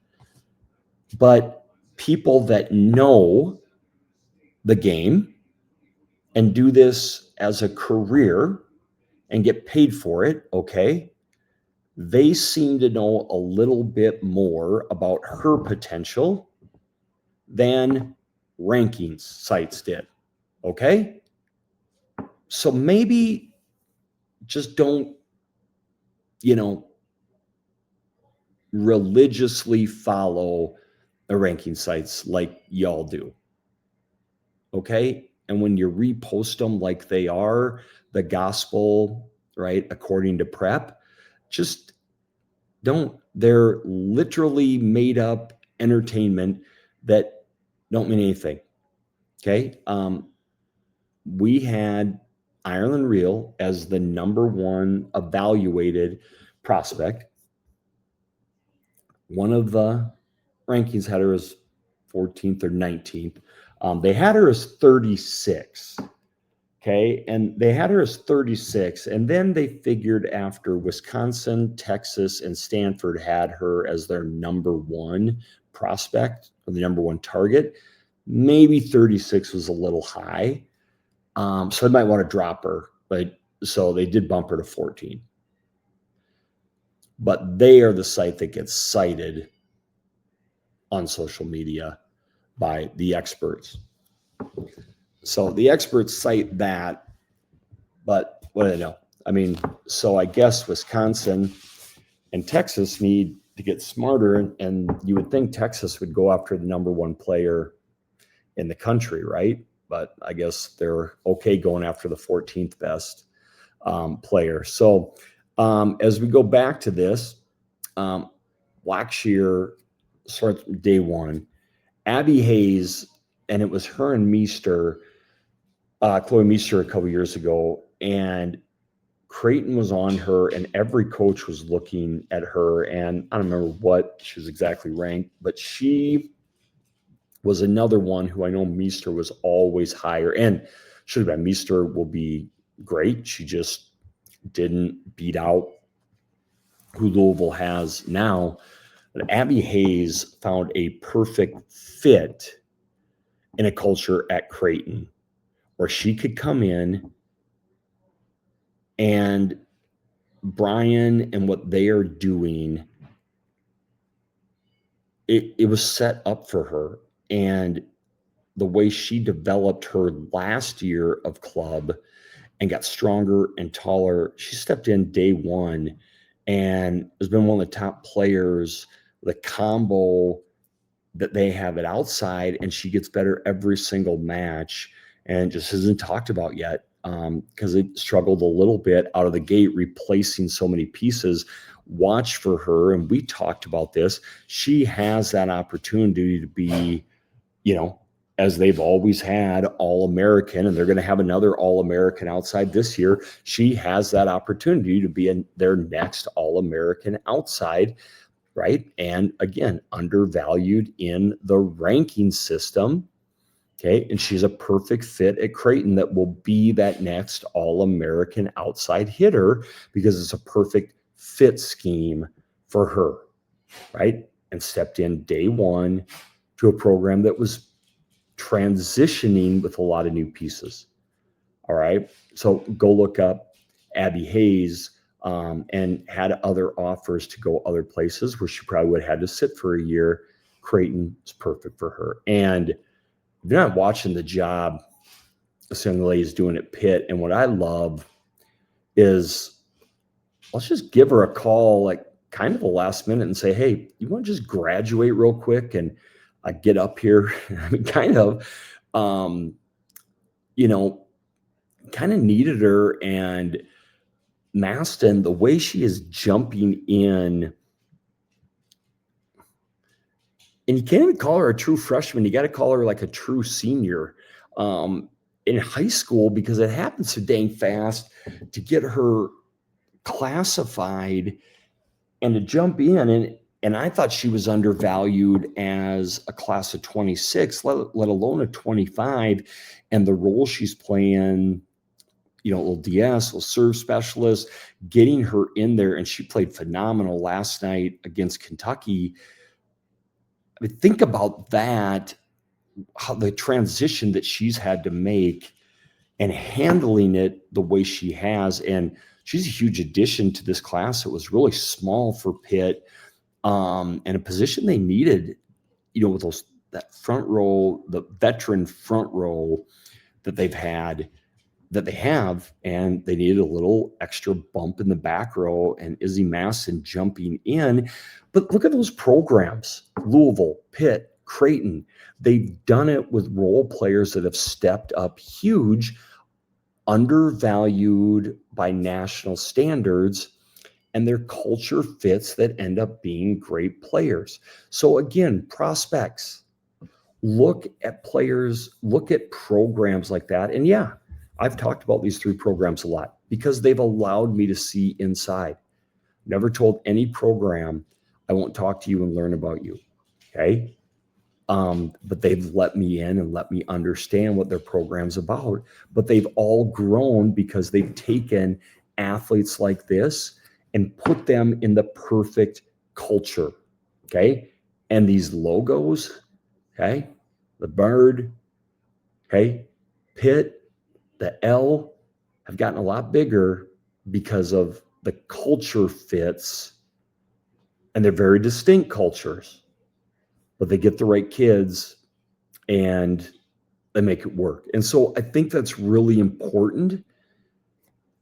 But people that know the game and do this as a career and get paid for it, okay, they seem to know a little bit more about her potential than rankings sites did, okay? So maybe just don't, religiously follow the ranking sites like y'all do, okay? And when you repost them like they are the gospel, right, according to prep, just don't. They're literally made up entertainment that don't mean anything, okay? We had Ireland Real as the number 1 evaluated prospect. One of the rankings had her as 14th or 19th. They had her as 36. Okay. And they had her as 36. And then they figured after Wisconsin, Texas, and Stanford had her as their number 1 prospect or the number 1 target, maybe 36 was a little high. So they might want to drop her. But so they did bump her to 14. But they are the site that gets cited on social media by the experts. So the experts cite that, but what do they know? I mean, so I guess Wisconsin and Texas need to get smarter, and you would think Texas would go after the number 1 player in the country, right? But I guess they're okay going after the 14th best player. So as we go back to this, Blackshear starts day 1. Abby Hayes and it was her and Meester, Chloe Meester, a couple years ago, and Creighton was on her, and every coach was looking at her, and I don't remember what she was exactly ranked, but she was another one who I know Meester was always higher, and should have been. Meester will be great. She just didn't beat out who Louisville has now. But Abby Hayes found a perfect fit in a culture at Creighton where she could come in, and Brian and what they are doing, it was set up for her. And the way she developed her last year of club and got stronger and taller, she stepped in day one and has been one of the top players. The combo that they have it outside, and she gets better every single match, and just isn't talked about yet because it struggled a little bit out of the gate, replacing so many pieces. Watch for her, and we talked about this. She has that opportunity to be, as they've always had, All-American, and they're going to have another All-American outside this year. She has that opportunity to be their next All-American outside, right? And again, undervalued in the ranking system. Okay. And she's a perfect fit at Creighton that will be that next All-American outside hitter because it's a perfect fit scheme for her, right? And stepped in day one to a program that was transitioning with a lot of new pieces. All right. So go look up Abby Hayes, and had other offers to go other places where she probably would have had to sit for a year. Creighton is perfect for her. And if you're not watching the job this young lady is doing at Pitt, and what I love is, let's just give her a call, like kind of the last minute, and say, hey, you want to just graduate real quick and get up here? I mean, kind of needed her. And Maston, the way she is jumping in, and you can't even call her a true freshman. You got to call her like a true senior in high school, because it happens so dang fast to get her classified and to jump in. And I thought she was undervalued as a class of 26, let alone a 25. And the role she's playing, little DS, little serve specialist, getting her in there. And she played phenomenal last night against Kentucky. I mean, think about that, how the transition that she's had to make and handling it the way she has. And she's a huge addition to this class. It was really small for Pitt, and a position they needed, with that front row, the veteran front row that they have, and they needed a little extra bump in the back row, and Izzy Masson jumping in. But look at those programs, Louisville, Pitt, Creighton. They've done it with role players that have stepped up huge, undervalued by national standards, and their culture fits that end up being great players. So again, prospects, look at players, look at programs like that. And yeah, I've talked about these three programs a lot because they've allowed me to see inside. Never told any program I won't talk to you and learn about you. Okay. But they've let me in and let me understand what their program's about. But they've all grown because they've taken athletes like this and put them in the perfect culture. Okay. And these logos, okay, the bird, okay, Pitt, the L have gotten a lot bigger because of the culture fits, and they're very distinct cultures, but they get the right kids and they make it work. And so I think that's really important,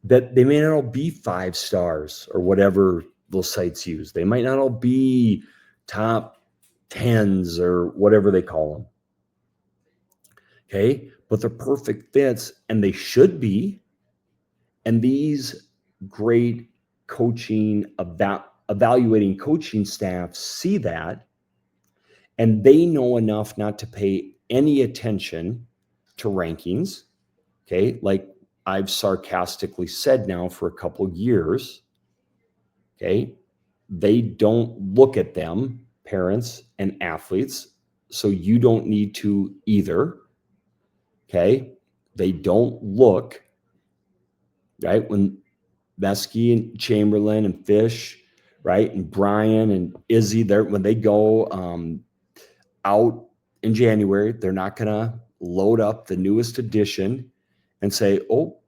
that they may not all be 5 stars or whatever those sites use. They might not all be top 10s or whatever they call them. Okay. But they're perfect fits, and they should be. And these great coaching, evaluating coaching staff see that, and they know enough not to pay any attention to rankings, okay, like I've sarcastically said now for a couple of years, okay, they don't look at them, parents and athletes, so you don't need to either, okay? They don't look, right? When Mesky and Chamberlain and Fish, right, and Brian and Izzy, when they go out in January, they're not going to load up the newest edition and say, oh,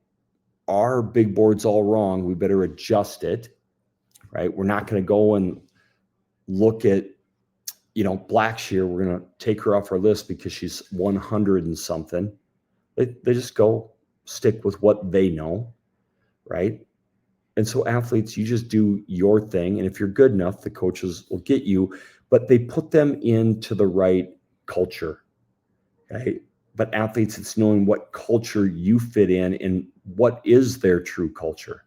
our big board's all wrong, we better adjust it, right? We're not going to go and look at, Blackshear, we're going to take her off our list because she's 100 and something. They just go stick with what they know, right? And so athletes, you just do your thing. And if you're good enough, the coaches will get you, but they put them into the right culture, okay? But athletes, it's knowing what culture you fit in and what is their true culture,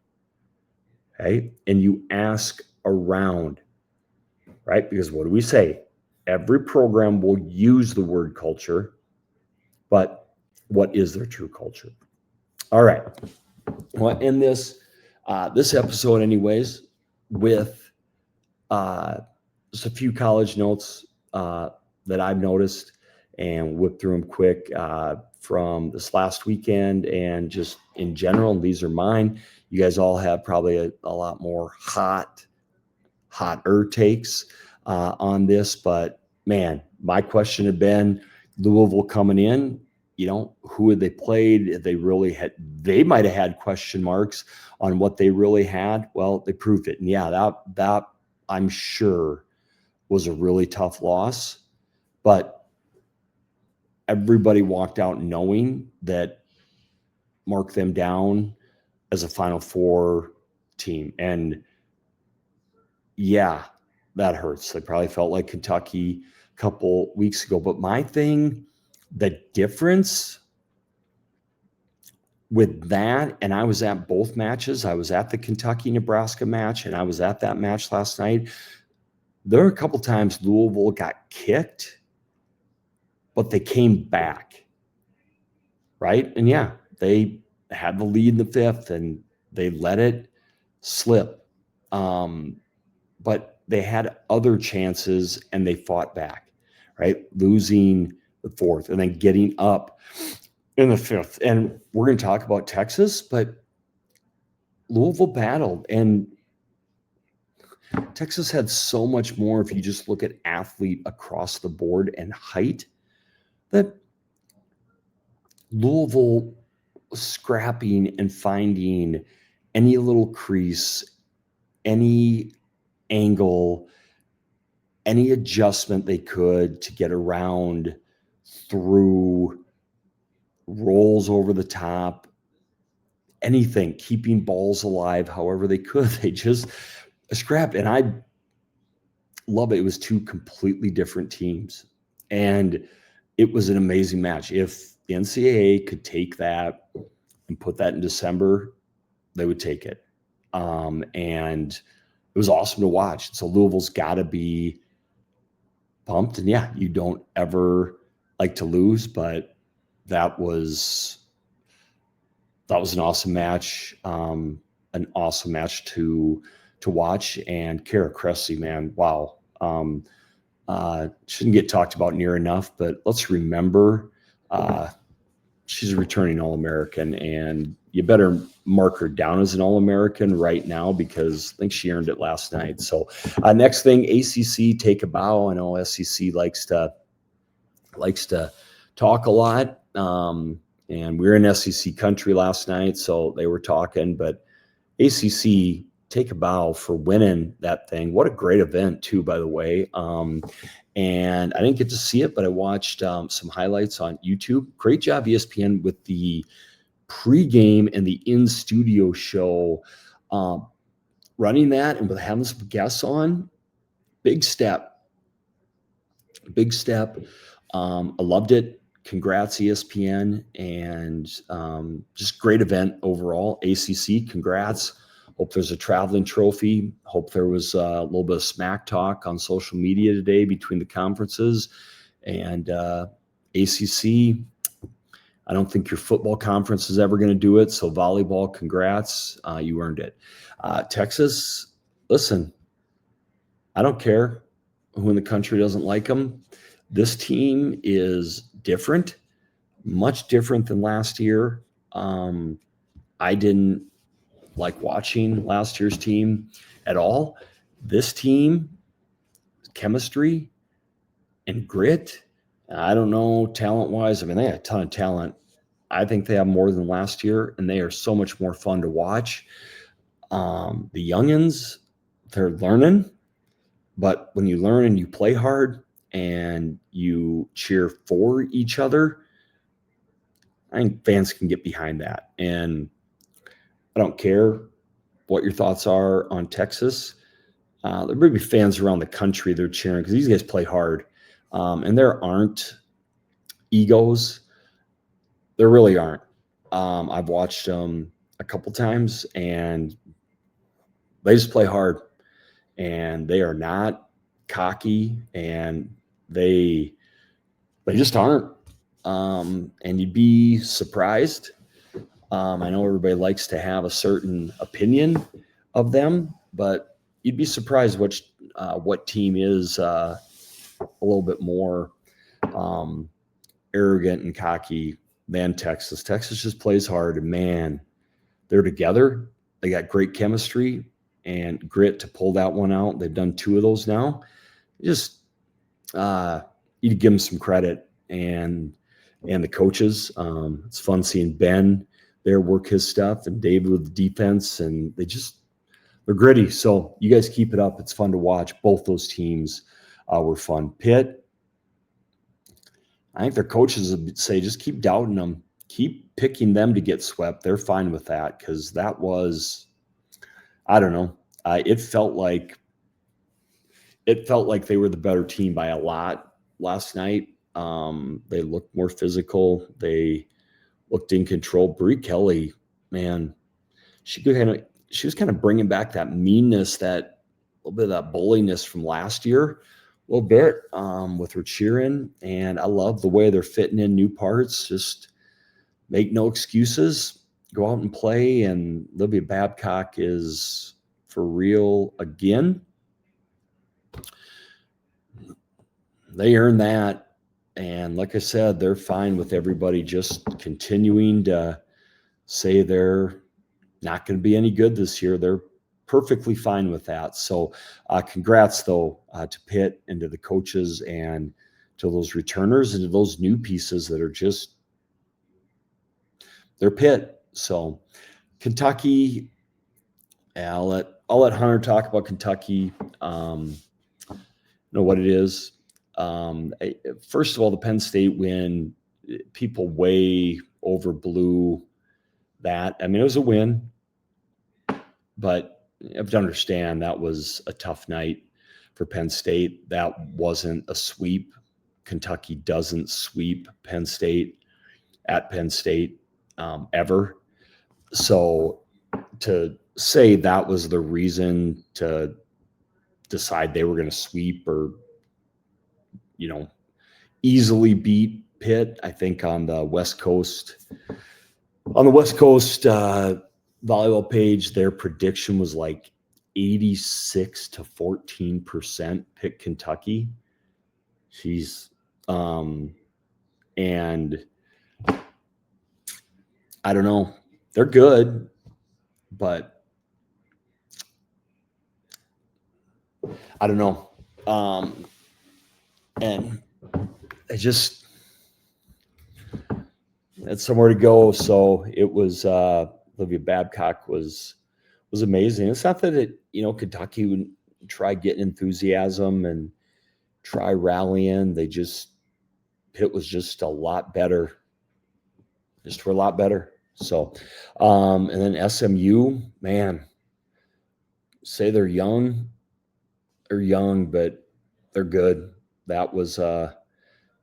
okay? And you ask around, right? Because what do we say? Every program will use the word culture, but what is their true culture? All right. Well, in this episode, anyways, with just a few college notes that I've noticed and whip through them quick from this last weekend and just in general. And these are mine. You guys all have probably a lot more hotter takes on this, but man, my question had been Louisville coming in, who had they played? They might have had question marks on what they really had. Well, they proved it. And yeah, that I'm sure was a really tough loss, but everybody walked out knowing that mark them down as a Final Four team. And yeah, that hurts. They probably felt like Kentucky a couple weeks ago. But my thing, the difference with that, and I was at both matches. I was at the Kentucky-Nebraska match, and I was at that match last night. There were a couple times Louisville got kicked, but they came back, right? And yeah, they had the lead in the fifth, and they let it slip. But they had other chances, and they fought back, right? Losing the fourth and then getting up in the fifth. And we're going to talk about Texas, but Louisville battled, and Texas had so much more if you just look at athlete across the board and height, that Louisville was scrapping and finding any little crease, any angle, any adjustment they could to get around through rolls over the top, anything, keeping balls alive however they could. They just scrapped. And I love it. It was two completely different teams. And it was an amazing match. If the NCAA could take that and put that in December, they would take it. And it was awesome to watch. So Louisville's got to be pumped. And yeah, you don't ever like to lose, but that was an awesome match. An awesome match to watch. And Kara Cressy, man, wow. Shouldn't get talked about near enough, but let's remember she's a returning All-American, and you better mark her down as an All-American right now because I think she earned it last night. So next thing, ACC, take a bow. I know SEC likes to talk a lot. And we were in SEC country last night, so they were talking, but ACC, take a bow for winning that thing. What a great event too, by the way. And I didn't get to see it, but I watched some highlights on YouTube. Great job, ESPN, with the pregame and the in-studio show, running that and with having some guests on. Big step. I loved it. Congrats, ESPN, and just great event overall. ACC, congrats. Hope there's a traveling trophy. Hope there was a little bit of smack talk on social media today between the conferences. And ACC, I don't think your football conference is ever going to do it. So volleyball, congrats. You earned it. Texas, listen, I don't care who in the country doesn't like them. This team is different, much different than last year. I didn't like watching last year's team at all. This team, chemistry and grit, I don't know talent-wise. I mean, they had a ton of talent. I think they have more than last year, and they are so much more fun to watch. The youngins, they're learning, but when you learn and you play hard and you cheer for each other, I think fans can get behind that. And I don't care what your thoughts are on Texas. There may be fans around the country they're cheering because these guys play hard. And there aren't egos. There really aren't. I've watched them a couple times, and they just play hard. And they are not cocky, and they just aren't. And you'd be surprised. I know everybody likes to have a certain opinion of them, but you'd be surprised what team is a little bit more arrogant and cocky than Texas. Texas just plays hard, and man, they're together. They got great chemistry and grit to pull that one out. They've done 2 of those now. Just you give them some credit, and the coaches. It's fun seeing Ben there work his stuff, and David with the defense, and they're gritty. So you guys keep it up. It's fun to watch. Both those teams were fun. Pitt, I think their coaches would say just keep doubting them. Keep picking them to get swept. They're fine with that because that was, I don't know. It felt like they were the better team by a lot last night. They looked more physical. They looked in control. Brie Kelly, man, she was kind of bringing back that meanness, that little bit of that bulliness from last year, a little bit with her cheering. And I love the way they're fitting in new parts. Just make no excuses. Go out and play. And Olivia Babcock is for real again. They earned that. And like I said, they're fine with everybody just continuing to say they're not going to be any good this year. They're perfectly fine with that. So congrats, though, to Pitt and to the coaches and to those returners and to those new pieces that are just – they're Pitt. So Kentucky, I'll let Hunter talk about Kentucky, know what it is. First of all, the Penn State win, people way overblew that. I mean, it was a win, but you have to understand that was a tough night for Penn State. That wasn't a sweep. Kentucky doesn't sweep Penn State at Penn State ever. So to say that was the reason to decide they were going to sweep or easily beat Pitt, I think on the West Coast volleyball page, their prediction was like 86 to 14% pick Kentucky. And I don't know, they're good, but I don't know. And it's somewhere to go. So it was Olivia Babcock was amazing. It's not that Kentucky would try getting enthusiasm and try rallying. Pitt was just a lot better. Just were a lot better. So and then SMU, man, say they're young. They're young, but they're good. That was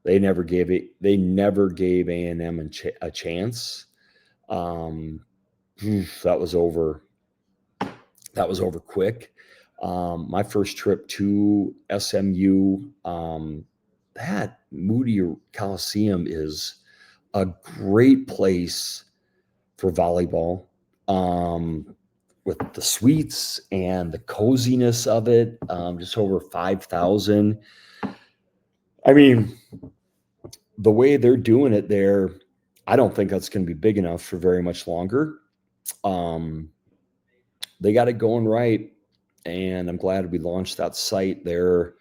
they never gave A&M a chance. That was over quick. My first trip to SMU, that Moody Coliseum is a great place for volleyball, with the suites and the coziness of it. Just over 5,000. I mean, the way they're doing it there, I don't think that's going to be big enough for very much longer. They got it going right, and I'm glad we launched that site there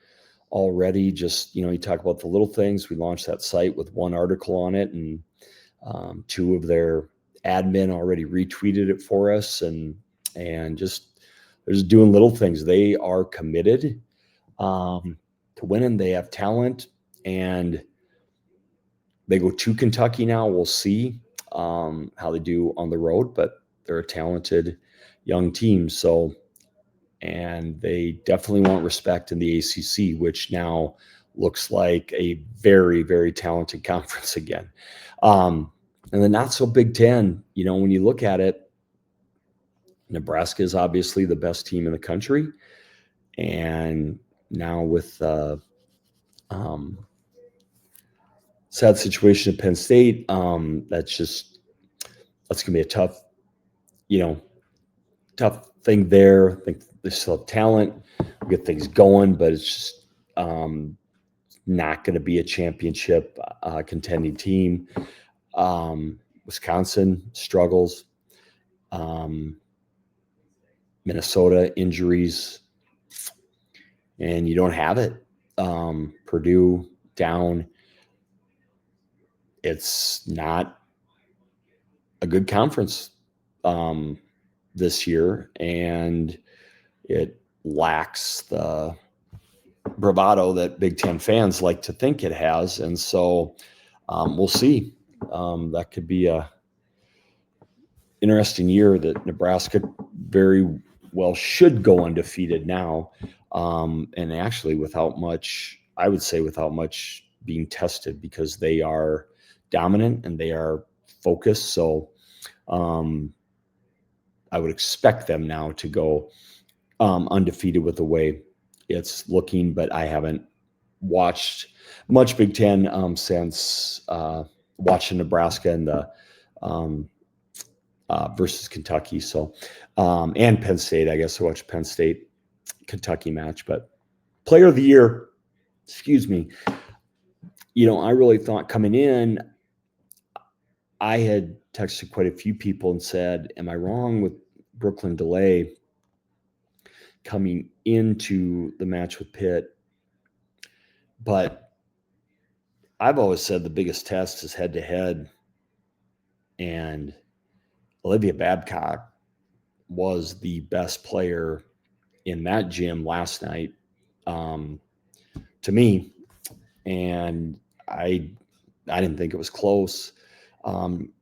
already. Just, you talk about the little things. We launched that site with one article on it, and two of their admin already retweeted it for us, and just they're just doing little things. They are committed to winning. They have talent, and they go to Kentucky now. We'll see how they do on the road, but they're a talented young team. So, and they definitely want respect in the ACC, which now looks like a very, very talented conference again. And the not so Big Ten, when you look at it, Nebraska is obviously the best team in the country. And now with sad situation at Penn State, that's going to be a tough thing there. I think they still have talent, get things going, but it's just not going to be a championship contending team. Wisconsin struggles. Minnesota injuries, and you don't have it. Purdue down. It's not a good conference this year, and it lacks the bravado that Big Ten fans like to think it has. And so we'll see. That could be a interesting year that Nebraska very well should go undefeated now. And actually without much being tested, because they are dominant and they are focused. So I would expect them now to go undefeated with the way it's looking, but I haven't watched much Big Ten since watching Nebraska and the versus Kentucky. So, and Penn State, I guess I watched Penn State Kentucky match. But player of the year, I really thought coming in, I had texted quite a few people and said, am I wrong with Brooklyn DeLay coming into the match with Pitt? But I've always said the biggest test is head to head, and Olivia Babcock was the best player in that gym last night, to me. And I didn't think it was close.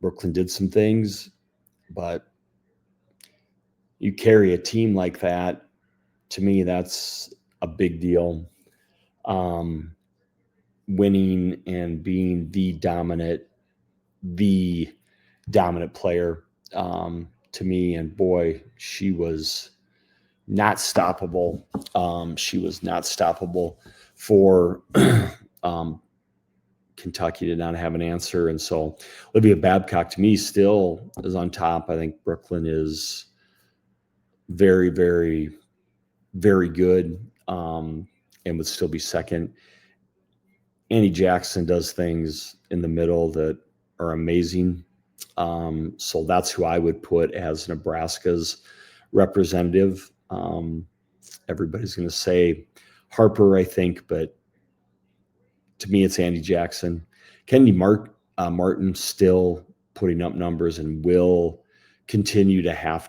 Brooklyn did some things, but you carry a team like that, to me, that's a big deal. Winning and being the dominant player, to me, and boy, she was not stoppable. She was not stoppable for Kentucky. Did not have an answer. And so Olivia Babcock, to me, still is on top. I think Brooklyn is very, very, very good, and would still be second. Annie Jackson does things in the middle that are amazing. So that's who I would put as Nebraska's representative. Everybody's going to say Harper, I think, but to me, it's Andy Jackson. Kennedy Martin still putting up numbers and will continue to have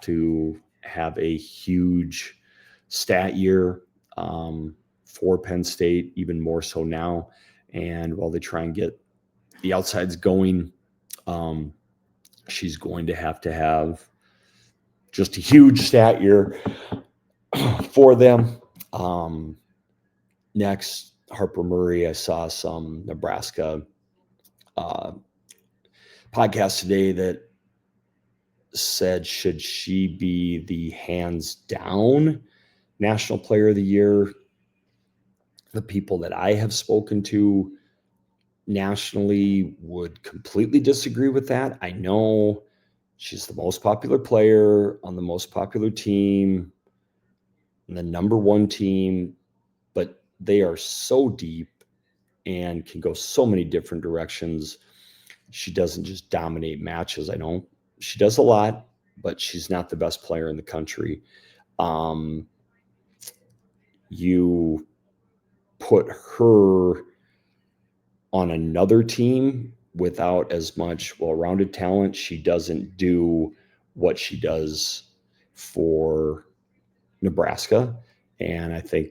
a huge stat year for Penn State, even more so now. And while they try and get the outsides going, she's going to have just a huge stat year for them. Next, Harper Murray. I saw some Nebraska podcast today that said, should she be the hands down National Player of the Year? The people that I have spoken to nationally would completely disagree with that. I know she's the most popular player on the most popular team, and the number one team, but they are so deep and can go so many different directions. She doesn't just dominate matches. I know she does a lot, but she's not the best player in the country. You put her on another team without as much well-rounded talent, she doesn't do what she does for Nebraska. And I think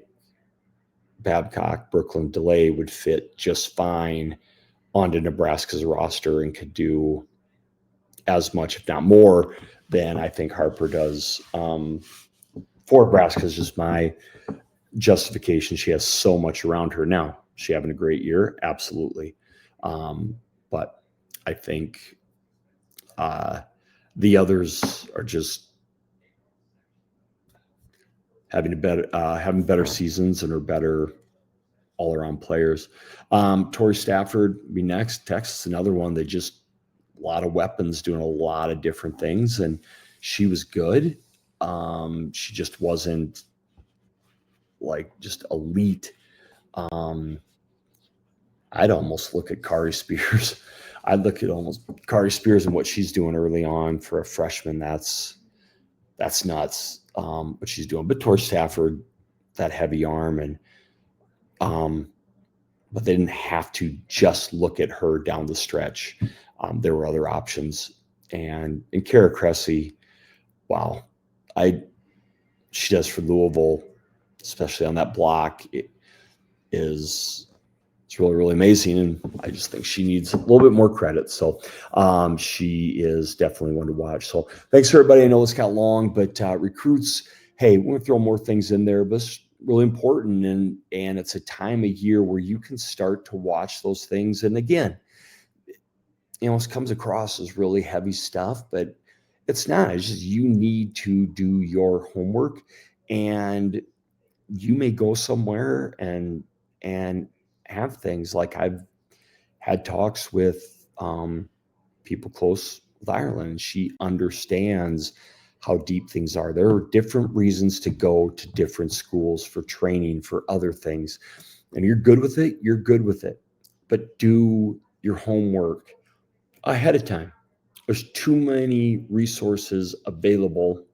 Babcock, Brooklyn DeLay would fit just fine onto Nebraska's roster and could do as much, if not more, than I think Harper does for Nebraska. Is just my justification. She has so much around her now. Is she having a great year? Absolutely. But I think the others are just having better seasons and are better all around players. Tori Stafford be next. Texas, another one. They just a lot of weapons, doing a lot of different things, and she was good. She just wasn't like just elite. I'd almost look at Kari Spears. I'd look at almost Kari Spears and what she's doing early on for a freshman. That's nuts. What she's doing. But Tori Stafford, that heavy arm, and but they didn't have to just look at her down the stretch. There were other options, and Kara Cressy, wow, she does for Louisville, especially on that block. It's really, really amazing, and I just think she needs a little bit more credit. So she is definitely one to watch. So thanks, everybody. I know this got long, but recruits, hey, we're going to throw more things in there, but it's really important, and it's a time of year where you can start to watch those things. And again, it comes across as really heavy stuff, but it's not. It's just you need to do your homework, and you may go somewhere and have things like I've had talks with people close with Ireland, and she understands how deep things are. There are different reasons to go to different schools for training, for other things, and you're good with it. You're good with it, but do your homework ahead of time. There's too many resources available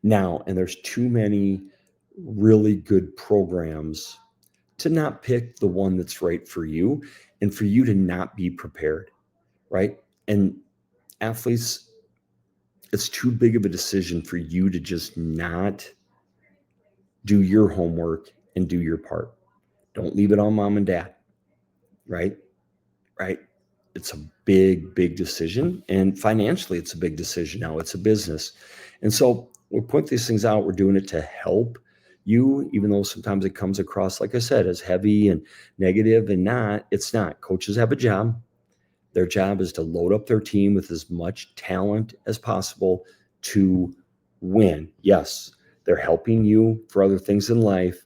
now, and there's too many really good programs to not pick the one that's right for you and for you to not be prepared, right? And athletes, it's too big of a decision for you to just not do your homework and do your part. Don't leave it on mom and dad, right? Right? It's a big, big decision. And financially, it's a big decision now. It's a business. And so we point these things out. We're doing it to help you, even though sometimes it comes across, like I said, as heavy and negative, and not. It's not. Coaches have a job. Their job is to load up their team with as much talent as possible to win. Yes, they're helping you for other things in life,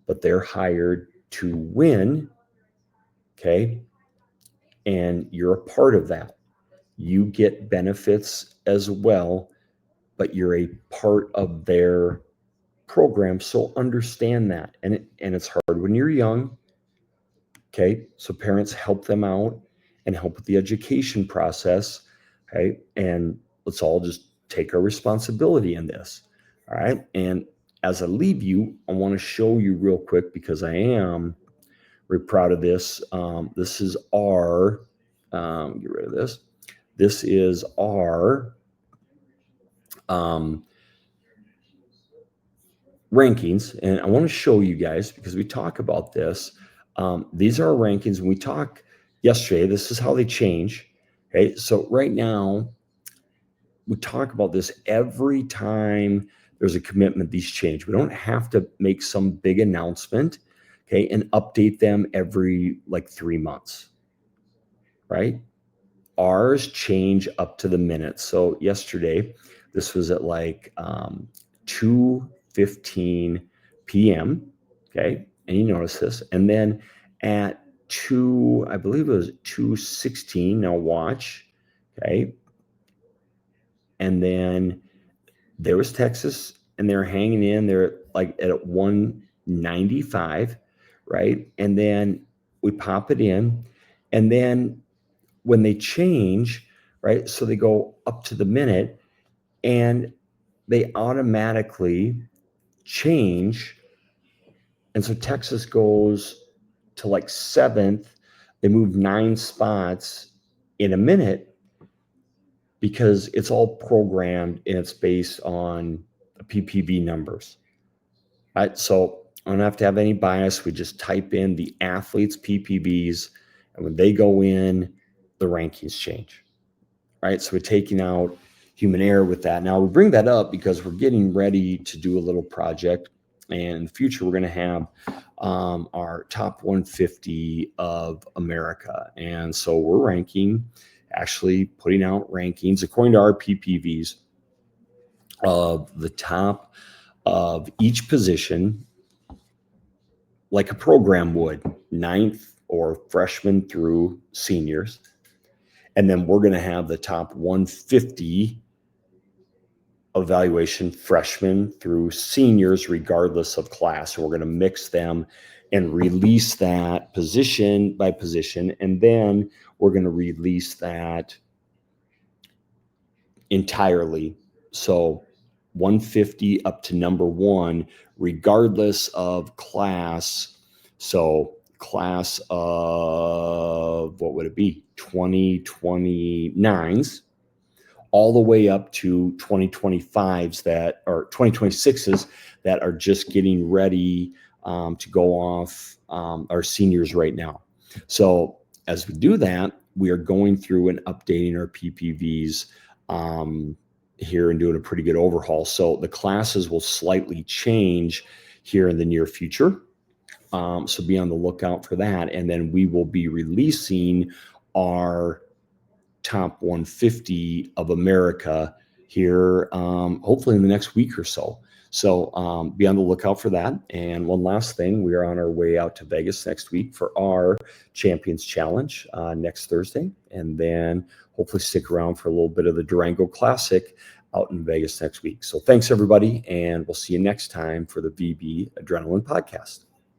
but they're hired to win. Okay. And you're a part of that. You get benefits as well, but you're a part of their program. So understand that. And it's hard when you're young. Okay. So parents help them out and help with the education process. Okay. And let's all just take our responsibility in this. All right. And as I leave you, I want to show you real quick, because I am very proud of this. This is our, get rid of this. This is our rankings. And I want to show you guys, because we talk about this. These are our rankings. When we talk yesterday, this is how they change. Okay. So right now, we talk about this every time there's a commitment, these change. We don't have to make some big announcement, okay, and update them every like 3 months, right? Ours change up to the minute. So yesterday, this was at like 2:15 p.m. Okay. And you notice this. And then at I believe it was 216. Now watch. Okay. And then there was Texas, and they're hanging in there like at 195, right? And then we pop it in, and then when they change, right? So they go up to the minute, and they automatically change, and so Texas goes to like seventh. They move 9 spots in a minute because it's all programmed and it's based on the PPV numbers. Right, so I don't have to have any bias. We just type in the athletes' PPVs, and when they go in, the rankings change. Right, so we're taking out human error with that. Now we bring that up because we're getting ready to do a little project, and in the future we're going to have our top 150 of America, and so we're ranking, actually putting out rankings according to our PPVs of the top of each position, like a program would, ninth or freshmen through seniors. And then we're going to have the top 150 evaluation freshmen through seniors, regardless of class. So we're going to mix them and release that position by position. And then we're going to release that entirely. So 150 up to number 1, regardless of class. So class of, what would it be? 2029s, all the way up to 2025s that are 2026s that are just getting ready to go off, our seniors right now. So as we do that, we are going through and updating our PPVs here and doing a pretty good overhaul. So the classes will slightly change here in the near future. So be on the lookout for that. And then we will be releasing our top 150 of America here, hopefully in the next week or so. So be on the lookout for that. And one last thing, we are on our way out to Vegas next week for our Champions Challenge next Thursday. And then hopefully stick around for a little bit of the Durango Classic out in Vegas next week. So thanks, everybody. And we'll see you next time for the VBAdrenaline podcast.